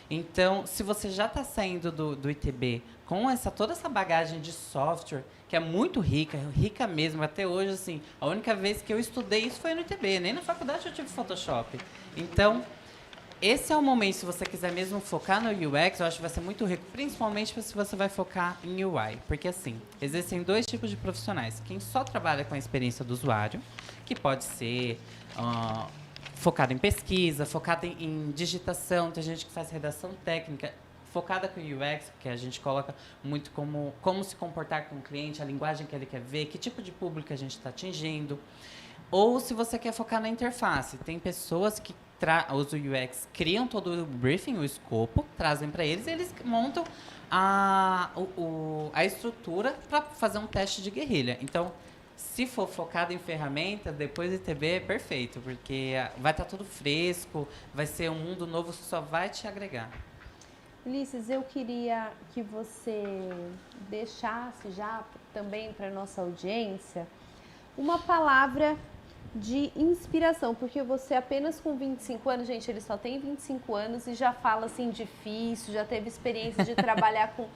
Então, se você já está saindo do ITB com toda essa bagagem de software, que é muito rica mesmo, até hoje, assim, a única vez que eu estudei isso foi no ITB, nem na faculdade eu tive Photoshop. Então, esse é o momento, se você quiser mesmo focar no UX, eu acho que vai ser muito rico, principalmente se você vai focar em UI. Porque, assim, existem dois tipos de profissionais. Quem só trabalha com a experiência do usuário, que pode ser focado em pesquisa, focado em digitação, tem gente que faz redação técnica, focada com o UX, que a gente coloca muito como se comportar com o cliente, a linguagem que ele quer ver, que tipo de público a gente está atingindo. Ou se você quer focar na interface, tem pessoas que os UX criam todo o briefing, o escopo, trazem para eles e eles montam a estrutura para fazer um teste de guerrilha. Então, se for focado em ferramenta, depois do ITB é perfeito, porque vai estar tudo fresco, vai ser um mundo novo que só vai te agregar. Ulisses, eu queria que você deixasse já também para a nossa audiência uma palavra de inspiração, porque você apenas com 25 anos, gente, ele só tem 25 anos e já fala assim difícil, já teve experiência de trabalhar com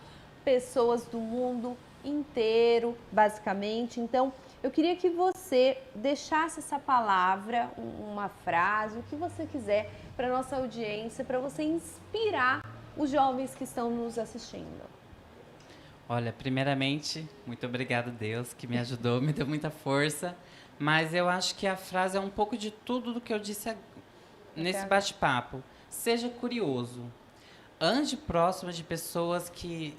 pessoas do mundo inteiro, basicamente. Então, eu queria que você deixasse essa palavra, uma frase, o que você quiser para nossa audiência, para você inspirar os jovens que estão nos assistindo. Olha, primeiramente, muito obrigado, Deus, que me ajudou, me deu muita força. Mas eu acho que a frase é um pouco de tudo do que eu disse nesse bate-papo. Seja curioso. Ande próximo de pessoas que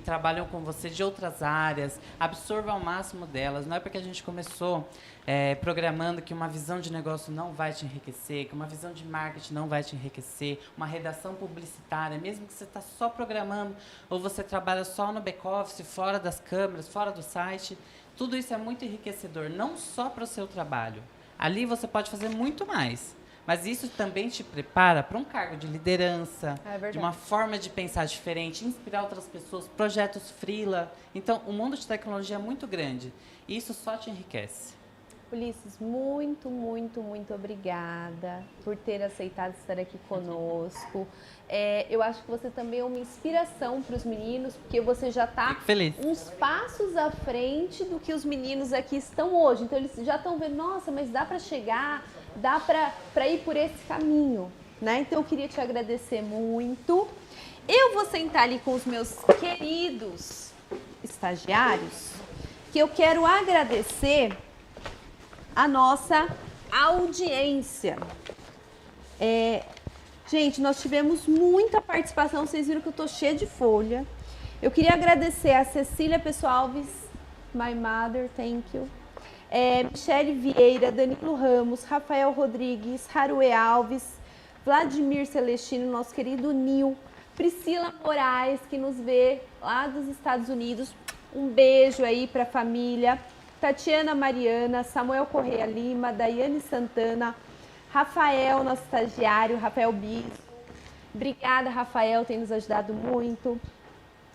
trabalham com você de outras áreas. Absorva ao máximo delas. Não é porque a gente começou programando que uma visão de negócio não vai te enriquecer, que uma visão de marketing não vai te enriquecer, uma redação publicitária, mesmo que você está só programando, ou você trabalha só no back-office, fora das câmeras, fora do site. Tudo isso é muito enriquecedor, não só para o seu trabalho. Ali você pode fazer muito mais. Mas isso também te prepara para um cargo de liderança, de uma forma de pensar diferente, inspirar outras pessoas, projetos freela. Então, o mundo de tecnologia é muito grande. E isso só te enriquece. Ulisses, muito, muito, muito obrigada por ter aceitado estar aqui conosco. Eu acho que você também é uma inspiração para os meninos, porque você já está uns passos à frente do que os meninos aqui estão hoje. Então, eles já estão vendo, nossa, mas dá para chegar, dá para ir por esse caminho, né? Então, eu queria te agradecer muito. Eu vou sentar ali com os meus queridos estagiários, que eu quero agradecer a nossa audiência. Gente, nós tivemos muita participação, vocês viram que eu tô cheia de folha. Eu queria agradecer a Cecília Pessoalves, my mother, thank you. Michele Vieira, Danilo Ramos, Rafael Rodrigues, Haruê Alves, Vladimir Celestino, nosso querido Nil, Priscila Moraes, que nos vê lá dos Estados Unidos. Um beijo aí para a família. Tatiana Mariana, Samuel Correia Lima, Daiane Santana, Rafael, nosso estagiário, Rafael Bispo. Obrigada, Rafael, tem nos ajudado muito.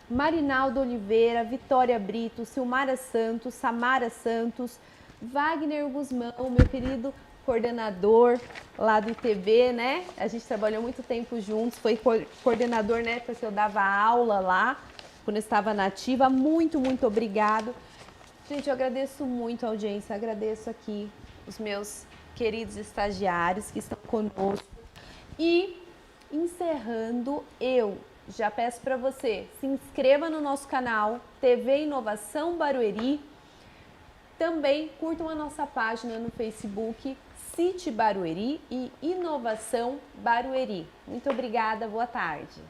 Marinaldo Oliveira, Vitória Brito, Silmara Santos, Samara Santos, Wagner Guzmão, meu querido coordenador lá do ITB, né? A gente trabalhou muito tempo juntos, foi coordenador, né, porque eu dava aula lá, quando eu estava na ativa. Muito, muito obrigado. Gente, eu agradeço muito a audiência, agradeço aqui os meus queridos estagiários que estão conosco. E, encerrando, eu já peço para você, se inscreva no nosso canal TV Inovação Barueri. Também curtam a nossa página no Facebook, City Barueri e Inovação Barueri. Muito obrigada, boa tarde.